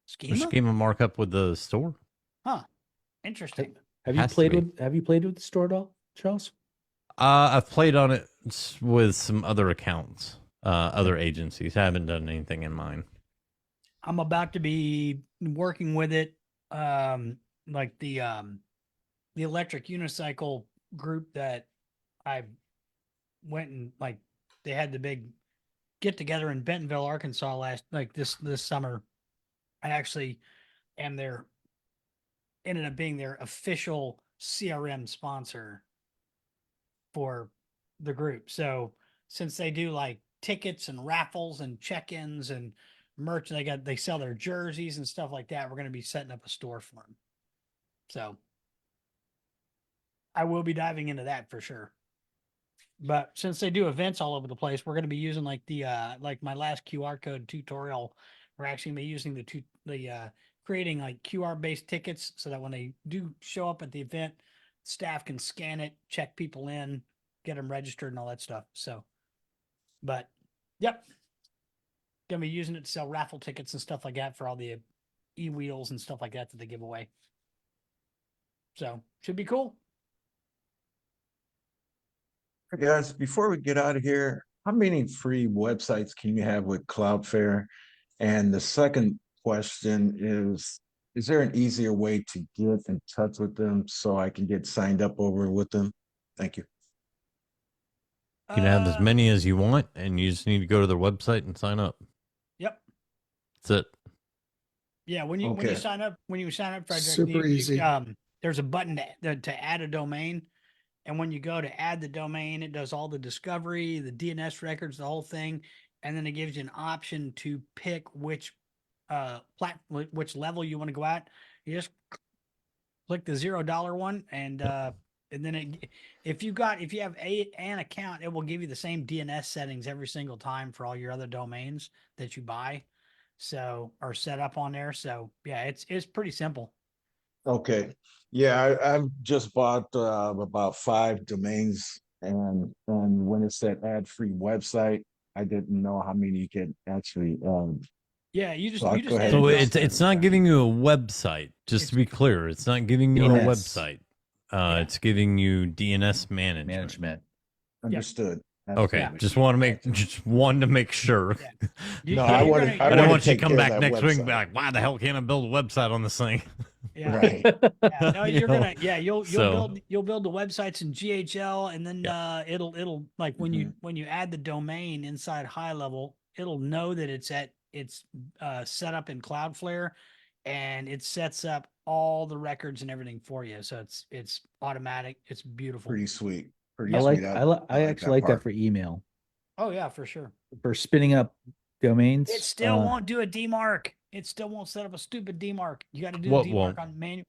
Schema? Schema markup with the store. Huh. Interesting. Have you Has to played be. with? Have you played with the store at all, Charles? I've played on it with some other accounts, other agencies. I haven't done anything in mine. I'm about to be working with it. Like the electric unicycle group that I went and like they had the big get together in Bentonville, Arkansas this summer. I actually ended up being their official CRM sponsor for the group. So since they do like tickets and raffles and check-ins and merch, they sell their jerseys and stuff like that. We're going to be setting up a store for them. So I will be diving into that for sure. But since they do events all over the place, we're going to be using like the like my last QR code tutorial. We're actually going to be using the creating like QR based tickets so that when they do show up at the event, staff can scan it, check people in, get them registered and all that stuff. So, but yep, gonna be using it to sell raffle tickets and stuff like that for all the e-wheels and stuff like that they give away. So should be cool. Guys, before we get out of here, how many free websites can you have with Cloudflare? And the second question is there an easier way to get in touch with them so I can get signed up over with them? Thank you. You can have as many as you want, and you just need to go to their website and sign up. Yep. That's it. Yeah, when you sign up, Frederick, Super easy. There's a button to add a domain. And when you go to add the domain, it does all the discovery, the DNS records, the whole thing. And then it gives you an option to pick which level you want to go at. You just click the $0 one. And then if you have an account, it will give you the same DNS settings every single time for all your other domains that you buy. So, are set up on there. So yeah, it's pretty simple. Okay. Yeah, I've just bought about 5 domains, and when it said add free website, I didn't know how many you could actually Yeah, you just So I'll you just go ahead So and it's not giving you a website. Just to be clear, it's not giving you a DNS. website. It's giving you DNS management. Management. understood. Okay, Absolutely. just wanted to make sure. Yeah. No, I You're wanted- gonna- I I you're don't wanna want you to take come care of back that next week and be website. like, why the hell can't I build a website on this thing? Yeah. Right. Yeah, no, You you're know? gonna you'll So- build the websites in GHL, and then it'll like when Mm-hmm. you add the domain inside Highlevel, it'll know that it's set up in Cloudflare, and it sets up all the records and everything for you. So it's automatic. It's beautiful. Pretty sweet. Pretty Yeah. sweet. I actually like that part. for email, Oh yeah, for sure. for spinning up domains. It still won't do a DMARC. It still won't set up a stupid DMARC. You got to do What the DMARC won't? on manual.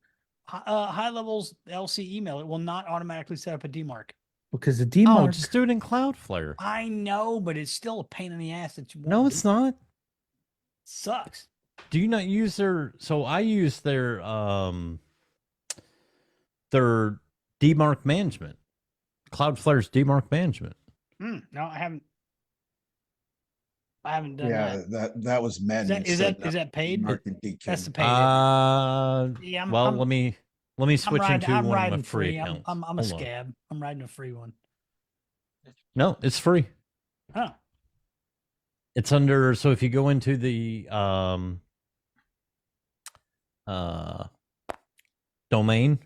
Highlevel's LC email. It will not automatically set up a DMARC. because the Oh, DMARC. just do it in Cloudflare. I know, but it's still a pain in the ass that you won't No, do. it's not. Sucks. Do you not use their? So I use their DMARC management. Cloudflare's DMARC management. No, I haven't. I haven't done Yeah, that. that was madness. Is that paid? That's the paid. Yeah, Well, let me switch into I'm one of my riding free free. accounts. I'm a Hold on. scab. I'm riding a free one. No, it's free. Oh, It's under. So if you go into the domain,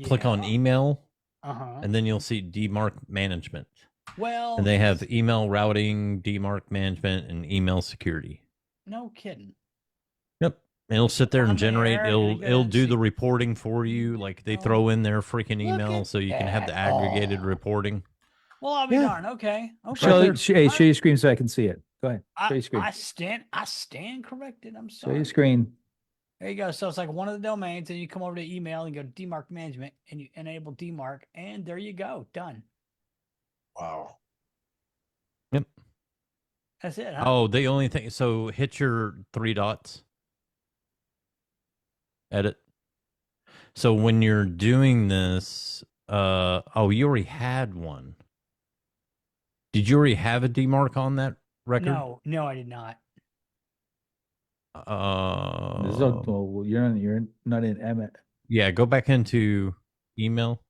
click on email, Uh-huh. and then you'll see DMARC management. Well, And they have email routing, DMARC management, and email security. no kidding. Yep. And it'll sit there On and generate. there, It'll and go it'll and do see. the reporting for you. Like they Oh, throw in their freaking look email, at so you can have the that. aggregated Oh. reporting. Well, I'll be Yeah. darned. Okay. Show, Okay. show your screen so I can see it. Go ahead. Show your screen. I stand corrected. I'm Show sorry. your screen. There you go. So it's like one of the domains, and you come over to email and go DMARC management, and you enable DMARC, and there you go. Done. Wow. Yep. That's it. Huh? Oh, the only thing. So hit your 3 dots. Edit. So when you're doing this, you already had one. Did you already have a DMARC on that record? No, I did not. There's no, well, you're not in M. Yeah, go back into email.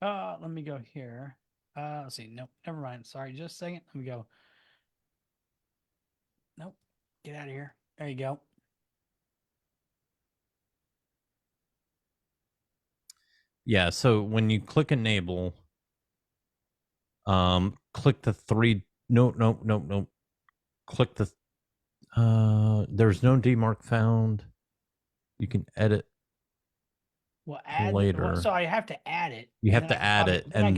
Let me go here. Let's see. Nope, never mind. Sorry, just a second. Let me go. Nope. Get out of here. There you go. Yeah, so when you click enable, click the three. No. Click the. There's no DMARC found. You can edit. Well, add Later. So I have to add it. You and have then to I can add probably- it, then I and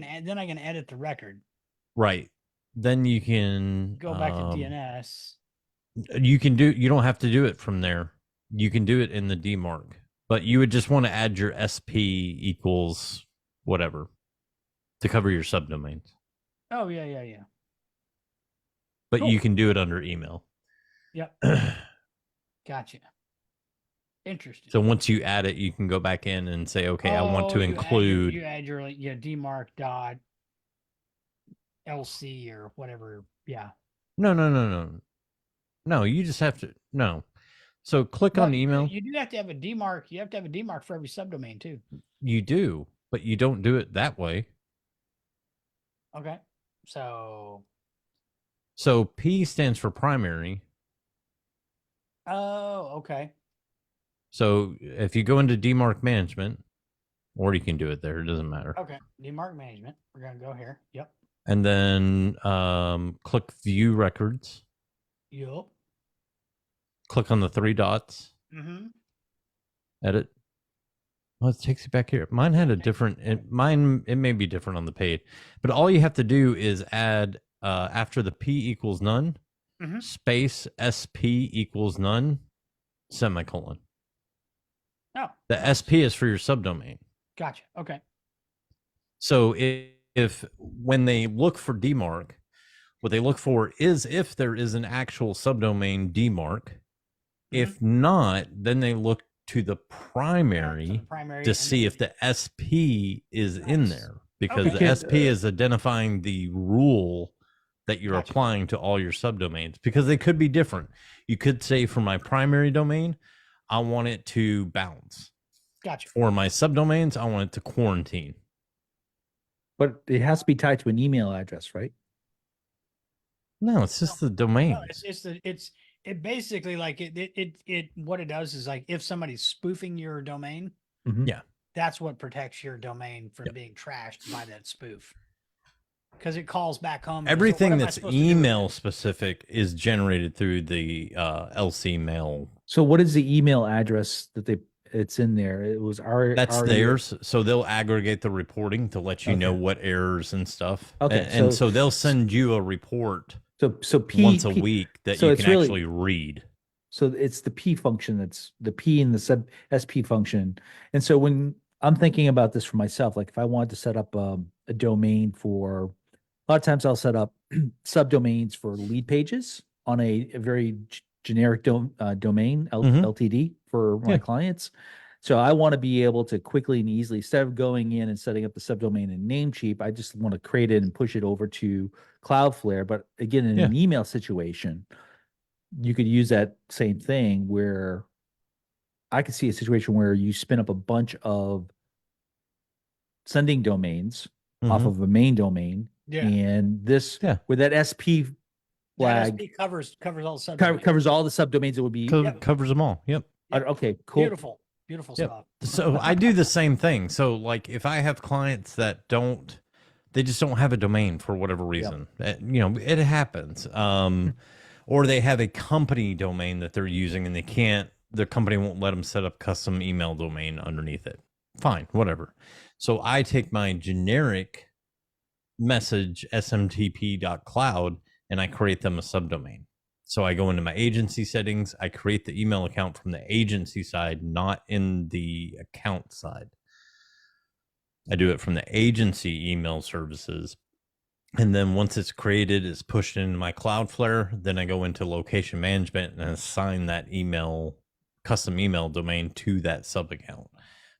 can, then I can edit the record. right. Then you can Go back to DNS. You can do. You don't have to do it from there. You can do it in the DMARC, but you would just want to add your SP equals whatever to cover your subdomains. Oh yeah. But Cool. you can do it under email. Yep. Gotcha. Interesting. So once you add it, you can go back in and say, okay, I want to include. You add your DMARC dot LC or whatever. Yeah. No, you just have to. No. So click No, on email. You do have to have a DMARC. You have to have a DMARC for every subdomain too. You do, but you don't do it that way. Okay. So. So P stands for primary. Oh, okay. So if you go into DMARC management, or you can do it there, it doesn't matter. Okay. DMARC management. We're gonna go here. Yep. And then click view records. Yep. Click on the three dots. Mm-hmm. Edit. Well, it takes you back here. Mine had a different. It may be different on the page, but all you have to do is add after the P equals none, Mhm. space SP equals none, semicolon. Oh. The SP is for your subdomain. Gotcha. Okay. So if when they look for DMARC, what they look for is if there is an actual subdomain DMARC. If not, then they look to the primary, to see if the SP is in there, because Okay. the SP is identifying the rule that you're Gotcha. applying to all your subdomains, because they could be different. You could say for my primary domain, I want it to bounce. Gotcha. For my subdomains, I want it to quarantine. But it has to be tied to an email address, right? No, it's just the domain. No, it basically like it what it does is like if somebody's spoofing your domain, Mhm. Yeah. that's what protects your domain from being trashed by that spoof. Because it calls back home. and says, "What Everything am I that's supposed to do with email this?" specific is generated through the LC mail. So what is the email address that it's in there? It was our That's our- theirs. So they'll aggregate the reporting to let you know Okay. what errors and stuff. Okay, And so- so they'll send you a report So P once a P- week that so you it's can really- actually read. So it's the P function that's the P in the sub SP function. And so when I'm thinking about this for myself, like if I wanted to set up a domain for, a lot of times I'll set up subdomains for lead pages on a very generic domain, Mhm. LTD for my Yeah. clients. So I want to be able to quickly and easily, instead of going in and setting up the subdomain in Namecheap, I just want to create it and push it over to Cloudflare. But again, in an email situation, you could use that same thing where I could see a situation where you spin up a bunch of sending domains off Mhm. of a main domain, Yeah. and this Yeah. with that SP That flag SP covers all the subdomains. covers all the subdomains. It would be Yep. Covers them all. Yep. Yep. okay. Cool. Beautiful Yep. stuff. So I do the same thing. So like if I have clients that they just don't have a domain for whatever reason, it happens. Or they have a company domain that they're using and their company won't let them set up custom email domain underneath it. Fine, whatever. So I take my generic message smtp.cloud and I create them a subdomain. So I go into my agency settings, I create the email account from the agency side, not in the account side. I do it from the agency email services. And then once it's created, it's pushed into my Cloudflare. Then I go into location management and assign that custom email domain to that sub account.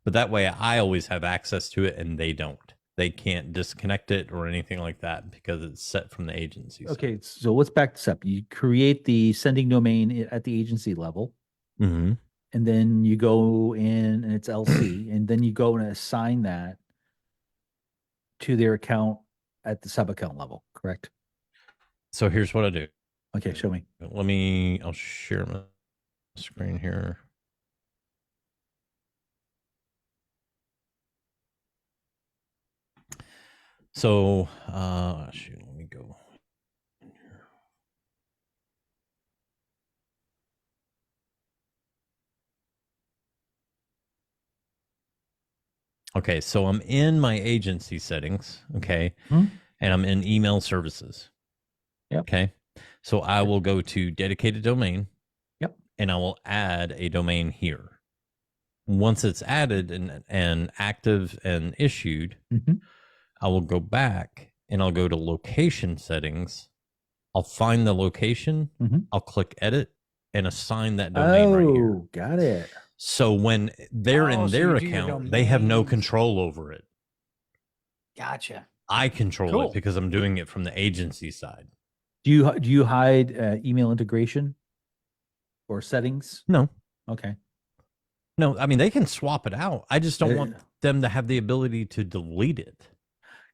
But that way I always have access to it and they don't. they can't disconnect it or anything like that because it's set from the agency. Okay, so let's back this up. You create the sending domain at the agency level, Mm-hmm. and then you go in and it's LC, and then you go and assign that to their account at the sub account level, correct? So here's what I do. Okay, show me. I'll share my screen here. So, shoot, let me go. Okay, so I'm in my agency settings, okay, Hmm. and I'm in email services. Yep. Okay, so I will go to dedicated domain. Yep. And I will add a domain here. Once it's added and active and issued, Mhm. I will go back and I'll go to location settings. I'll find the location. Mhm. I'll click edit and assign that domain right here. Oh, got it. So when they're Oh, in so their you do your account, they have no domains. control over it. Gotcha. I control Cool. it because I'm doing it from the agency side. Do you hide email integration or settings? No, Okay. no. I mean, they can swap it out. I just don't want Uh, them to have the ability to delete it.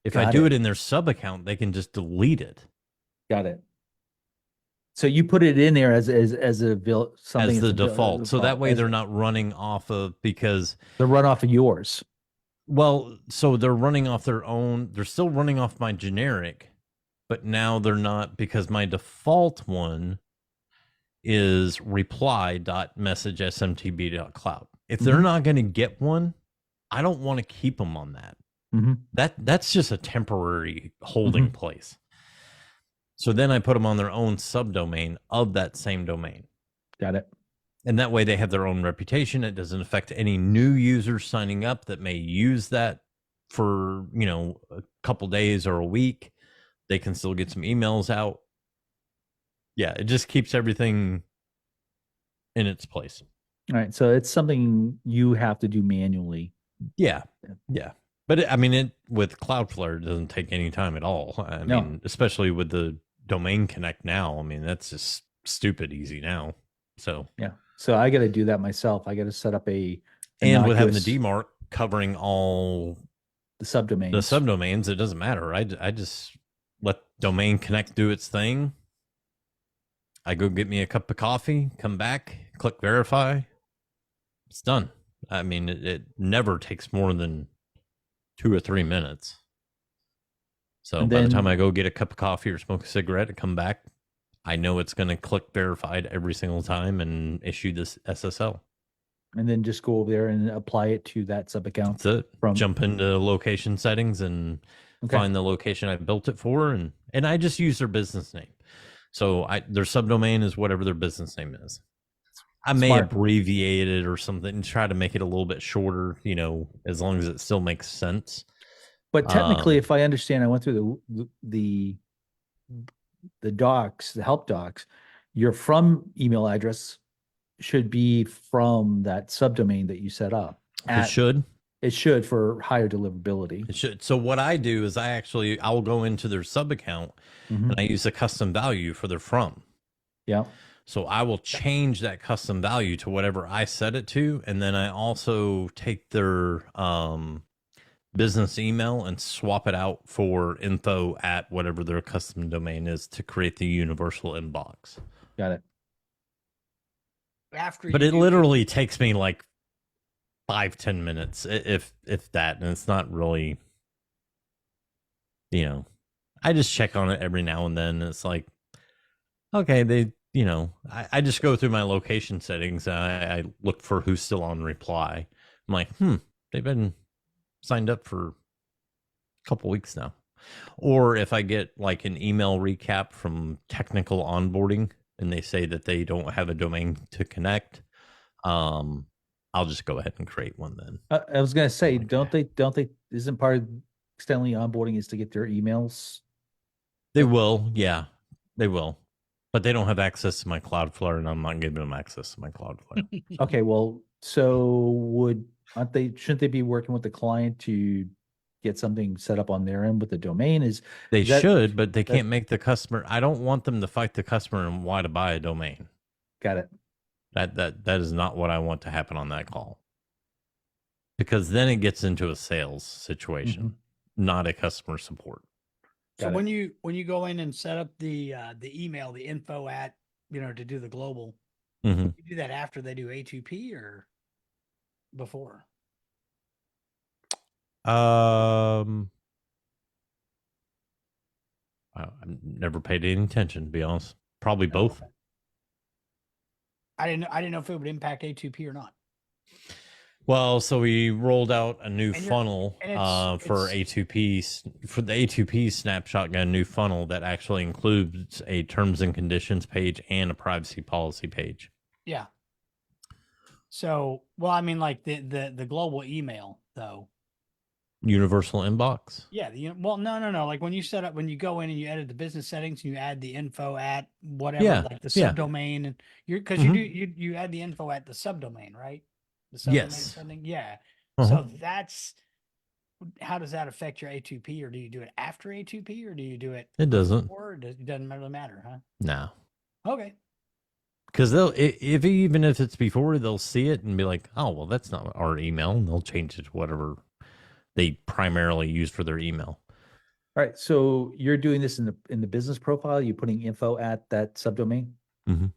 If I Got do it. it in their sub account, they can just delete it Got it. So you put it in there as a something as the a default. So that way as they're not running off of, because, the runoff of yours. well, so they're running off their own. They're still running off my generic, but now they're not, because my default one is reply.message.smtb.cloud. If they're Mhm. not going to get one, I don't want to keep them on that. Mm-hmm. That's just a temporary holding place. So then I put them on their own subdomain of that same domain. Got it. And that way they have their own reputation. It doesn't affect any new users signing up that may use that for, a couple days or a week. They can still get some emails out. Yeah, it just keeps everything in its place. All right. So it's something you have to do manually. Yeah. Yeah. But with Cloudflare, it doesn't take any time at all. I No. mean, especially with the domain connect now. I mean, that's just stupid easy now. So, Yeah. So I got to do that myself. I got to set up a and with having the innocuous- DMARC covering all the subdomains. the subdomains, it doesn't matter. I just let domain connect do its thing. I go get me a cup of coffee, come back, click verify. It's done. I mean, it never takes more than 2 or 3 minutes. So And by the then- time I go get a cup of coffee or smoke a cigarette and come back, I know it's going to click verified every single time and issue this SSL. and then just go over there and apply it to that sub account. That's it. From- Jump into location settings and Okay. find the location I built it for, and I just use their business name. So their subdomain is whatever their business name is. I may Smart. abbreviate it or something and try to make it a little bit shorter, as long as it still makes sense. But technically, Um, if I understand, I went through the docs, the help docs. Your from email address should be from that subdomain that you set up. It should. It should for higher deliverability. It should. So what I do is I'll go into their sub account Mhm. and I use a custom value for their from. Yeah. So I will change that custom value to whatever I set it to, and then I also take their business email and swap it out for info at whatever their custom domain is to create the universal inbox. Got it. After But you it do- literally takes me like 5-10 minutes, if that, and it's not really, I just check on it every now and then. It's like, okay, I just go through my location settings and I look for who's still on reply. I'm like, they've been signed up for a couple weeks now. Or if I get like an email recap from technical onboarding and they say that they don't have a domain to connect, I'll just go ahead and create one then. I was gonna say, Okay. don't they? Isn't part of extending onboarding is to get their emails? They will, yeah, they will. But they don't have access to my Cloudflare, and I'm not giving them access to my Cloudflare. Okay, well, so shouldn't they be working with the client to get something set up on their end with the domain? They Is that- should, but they that- can't make the customer. I don't want them to fight the customer and why to buy a domain. Got it. That is not what I want to happen on that call. Because then it gets into a sales situation, not a customer support. So Got it. when you go in and set up the email, the info at, to do the global, Mhm. you do that after they do A2P or before? I've never paid any attention, to be honest. Probably both. Okay. I didn't know if it would impact A2P or not. Well, so we rolled out a new And funnel for A2P. For the A2P snapshot, got a new funnel that actually includes a terms and conditions page and a privacy policy page. Yeah. So, well, I mean, like the global email though. Universal inbox. Yeah. Well, no. Like when you go in and you edit the business settings, and you add the info at whatever, Yeah, like the yeah. subdomain, and because you add the info at the subdomain, right? The subdomain Yes. setting. Yeah. Uh-huh. So how does that affect your A2P, or do you do it after A2P, or do you do it? It doesn't. Or it doesn't really matter, huh? No. Okay. Because even if it's before, they'll see it and be like, oh, well, that's not our email. And they'll change it to whatever they primarily use for their email. All right. So you're doing this in the business profile. You're putting info at that subdomain. Mhm.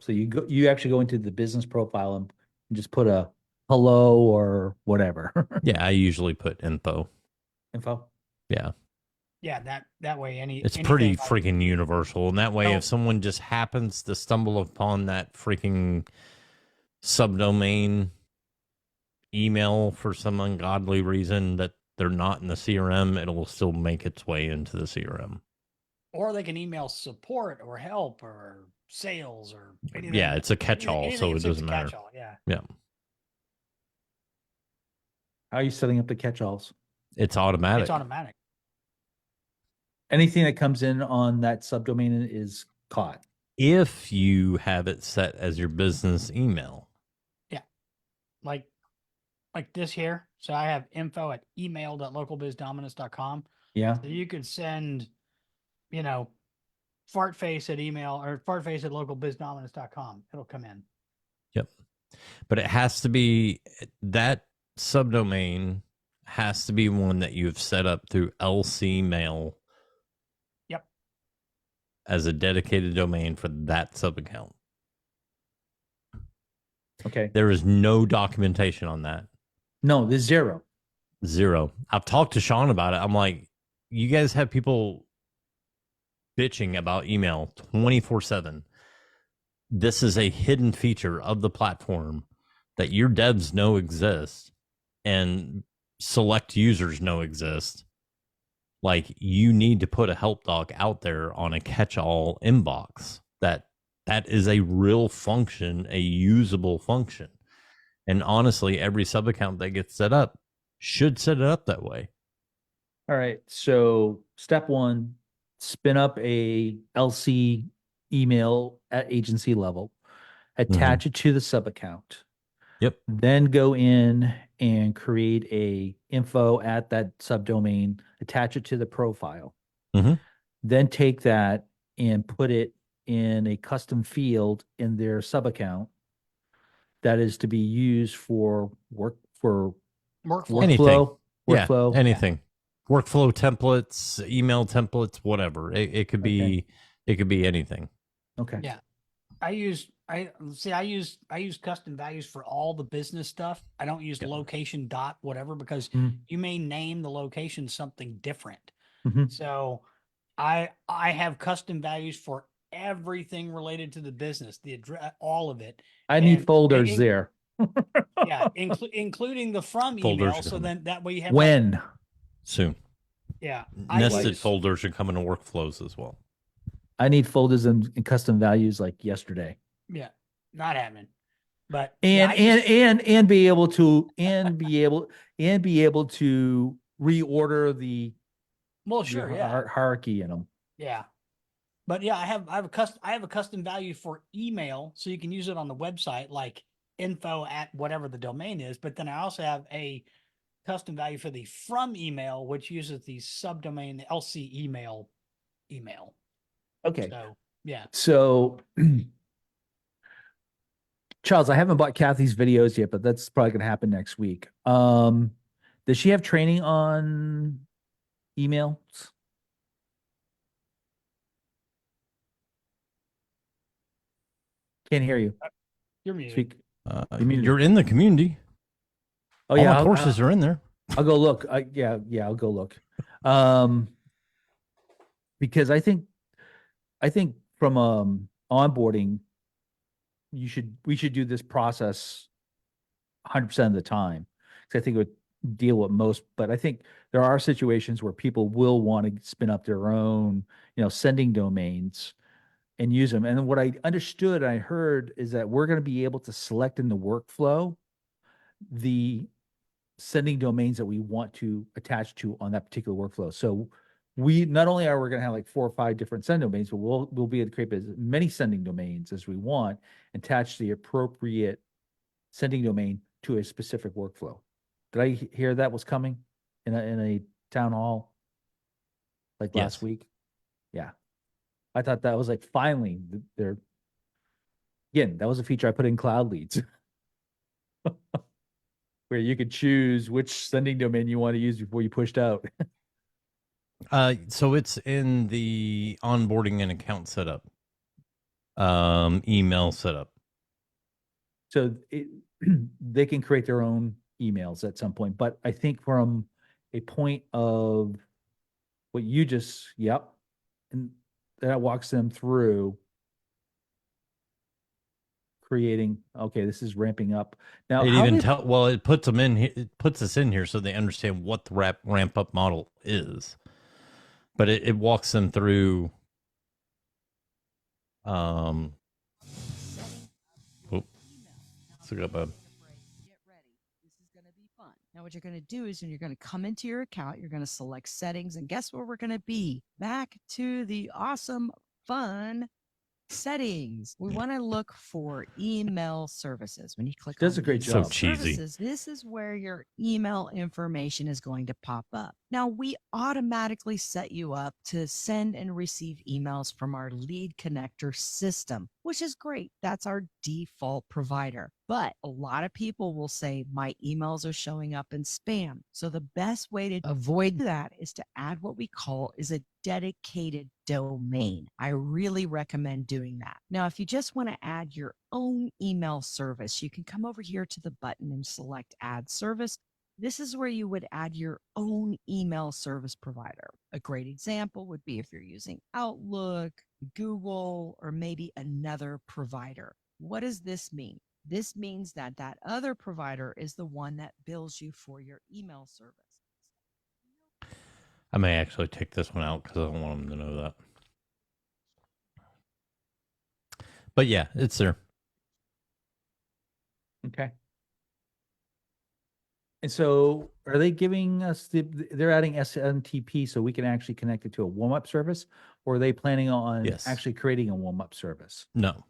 So you actually go into the business profile and just put a hello or whatever Yeah, I usually put info. info. Yeah. Yeah, that way It's pretty anything like- freaking universal. And that way, Oh. if someone just happens to stumble upon that freaking subdomain email for some ungodly reason that they're not in the CRM, it will still make its way into the CRM. or they can email support or help or sales or anything. Yeah, it's a catch-all, anything so it that's a doesn't matter. catch-all, yeah. Yeah. How are you setting up the catch-alls? It's automatic. It's automatic. Anything that comes in on that subdomain is caught. If you have it set as your business email. Like this here. So I have info at email.localbizdominance.com. Yeah. So you could send, fartface at email or fartface at localbizdominance.com. It'll come in. Yep. But it has to be, that subdomain has to be one that you've set up through LC Mail. Yep. As a dedicated domain for that sub account. Okay. There is no documentation on that. No, there's zero. Zero. I've talked to Sean about it. I'm like, you guys have people bitching about email 24/7. This is a hidden feature of the platform that your devs know exists and select users know exist. Like, you need to put a help doc out there on a catch-all inbox that is a real function, a usable function. And honestly, every sub account that gets set up should set it up that way. All right. So step one, spin up a LC email at agency level, attach it to the sub account. Yep. Then go in and create a info at that subdomain, attach it to the profile. Mhm. Then take that and put it in a custom field in their sub account that is to be used for Workflow. workflow. Yeah, Workflow. anything. Workflow templates, email templates, whatever. It could be anything. Okay. Yeah. I use custom values for all the business stuff. I don't use Yep. location dot whatever because Mhm. you may name the location something different. Mhm. So I have custom values for everything related to the business, the address, all of it. I need And- folders and- there. Yeah, including the from Folders email. are So coming. then that way you have When? Soon. yeah. Nested use- folders are coming to workflows as well. I need folders and custom values like yesterday. Yeah, not happening. But And yeah, I use- and be able to reorder the well, sure, yeah. hierarchy in them. Yeah. But yeah, I have a custom value for email, so you can use it on the website, like info at whatever the domain is. But then I also have a custom value for the from email, which uses the subdomain, the LC email. Okay. So yeah. So, Charles, I haven't bought Kathy's videos yet, but that's probably going to happen next week. Does she have training on emails? Can't hear you. You're muted. Speak. You're in the community. Oh All yeah, the courses are in there. I'll go look. Yeah, I'll go look. Because I think from onboarding, we should do this process 100% of the time, because I think it would deal with most. But I think there are situations where people will want to spin up their own, sending domains and use them. And what I understood, I heard, is that we're going to be able to select in the workflow the sending domains that we want to attach to on that particular workflow. So we not only are we going to have like 4 or 5 different send domains, but we'll be able to create as many sending domains as we want, attach the appropriate sending domain to a specific workflow. Did I hear that was coming in a town hall like last Yes. week? Yeah. I thought that was like finally they're again, that was a feature I put in Cloud Leads. Where you could choose which sending domain you want to use before you pushed out. So it's in the onboarding and account setup, email setup. So they can create their own emails at some point. But I think from a point of what you just, and that walks them through creating, okay, this is ramping up. Now, It even it puts them in. It puts us in here so they understand what the ramp up model is. But it walks them through. Oh, still got bad. Get ready. This is going to be fun. Now, what you're going to do is when you're going to come into your account, you're going to select settings, and guess where we're going to be? Back to the awesome, fun settings. We want to look for email services. When you click Does on a great email job. So cheesy. services, this is where your email information is going to pop up. Now, we automatically set you up to send and receive emails from our lead connector system, which is great. That's our default provider. But a lot of people will say my emails are showing up in spam. So the best way to avoid that is to add what we call is a dedicated domain. I really recommend doing that. Now, if you just want to add your own email service, you can come over here to the button and select add service. This is where you would add your own email service provider. A great example would be if you're using Outlook, Google, or maybe another provider. What does this mean? This means that that other provider is the one that bills you for your email service. I may actually take this one out because I don't want them to know that. But yeah, it's there. Okay. And so are they giving us they're adding SMTP so we can actually connect it to a warm-up service, or are they planning on Yes. actually creating a warm-up service? No,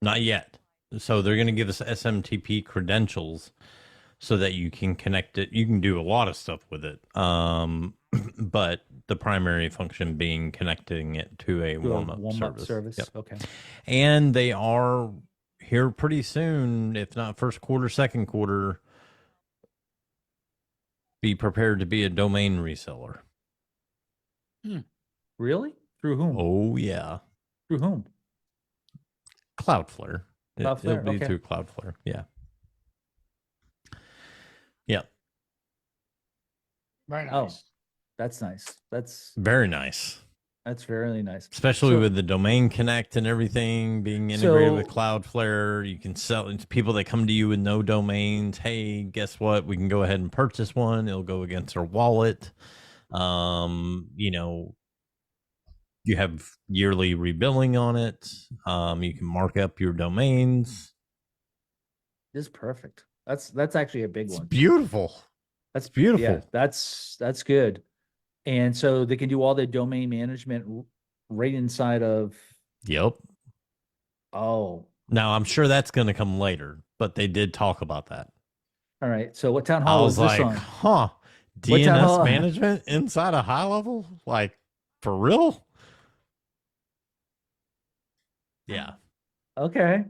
not yet. So they're going to give us SMTP credentials so that you can connect it. You can do a lot of stuff with it. But the primary function being connecting it to a warm-up service. Yep. Okay. And they are here pretty soon, if not first quarter, second quarter. Be prepared to be a domain reseller. Really? Through whom? Oh, yeah. Through whom? Cloudflare. It'll Cloudflare, be okay. through Cloudflare. Yeah. Yeah. Very Oh. nice. That's nice. That's Very nice. very nice. Especially So- with the domain connect and everything being integrated with So- Cloudflare. You can sell it to people that come to you with no domains. Hey, guess what? We can go ahead and purchase one. It'll go against our wallet. You have yearly rebilling on it. You can mark up your domains. This is perfect. That's actually a big It's one. beautiful. That's beautiful. Yeah, that's good. And so they can do all the domain management right inside of. Yep. Oh, Now I'm sure that's going to come later, but they did talk about that. all right. So what town I hall was is this like, on? huh. What time- DNS management inside a high level? Like, for real? Yeah, Okay,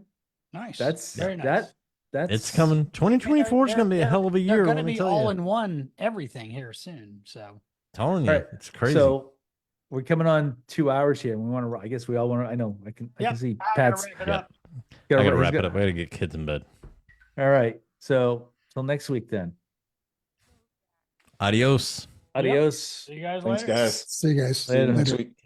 Nice. that's very nice. that's it's coming. 2024 is going to be a hell of a They're year. going Let to me be tell all you. in one everything here soon. So Telling you, All right, it's crazy. So we're coming on 2 hours here. We want to. I guess we all want to. I know. I can Yep, see I gotta Pat's. wrap it Yeah. up. gotta I got to he's wrap it got- up. I got to get kids in bed. All right. So till next week then. Adios. Adios. See you guys Thanks, later. guys. See you guys. Later. Next Later. week.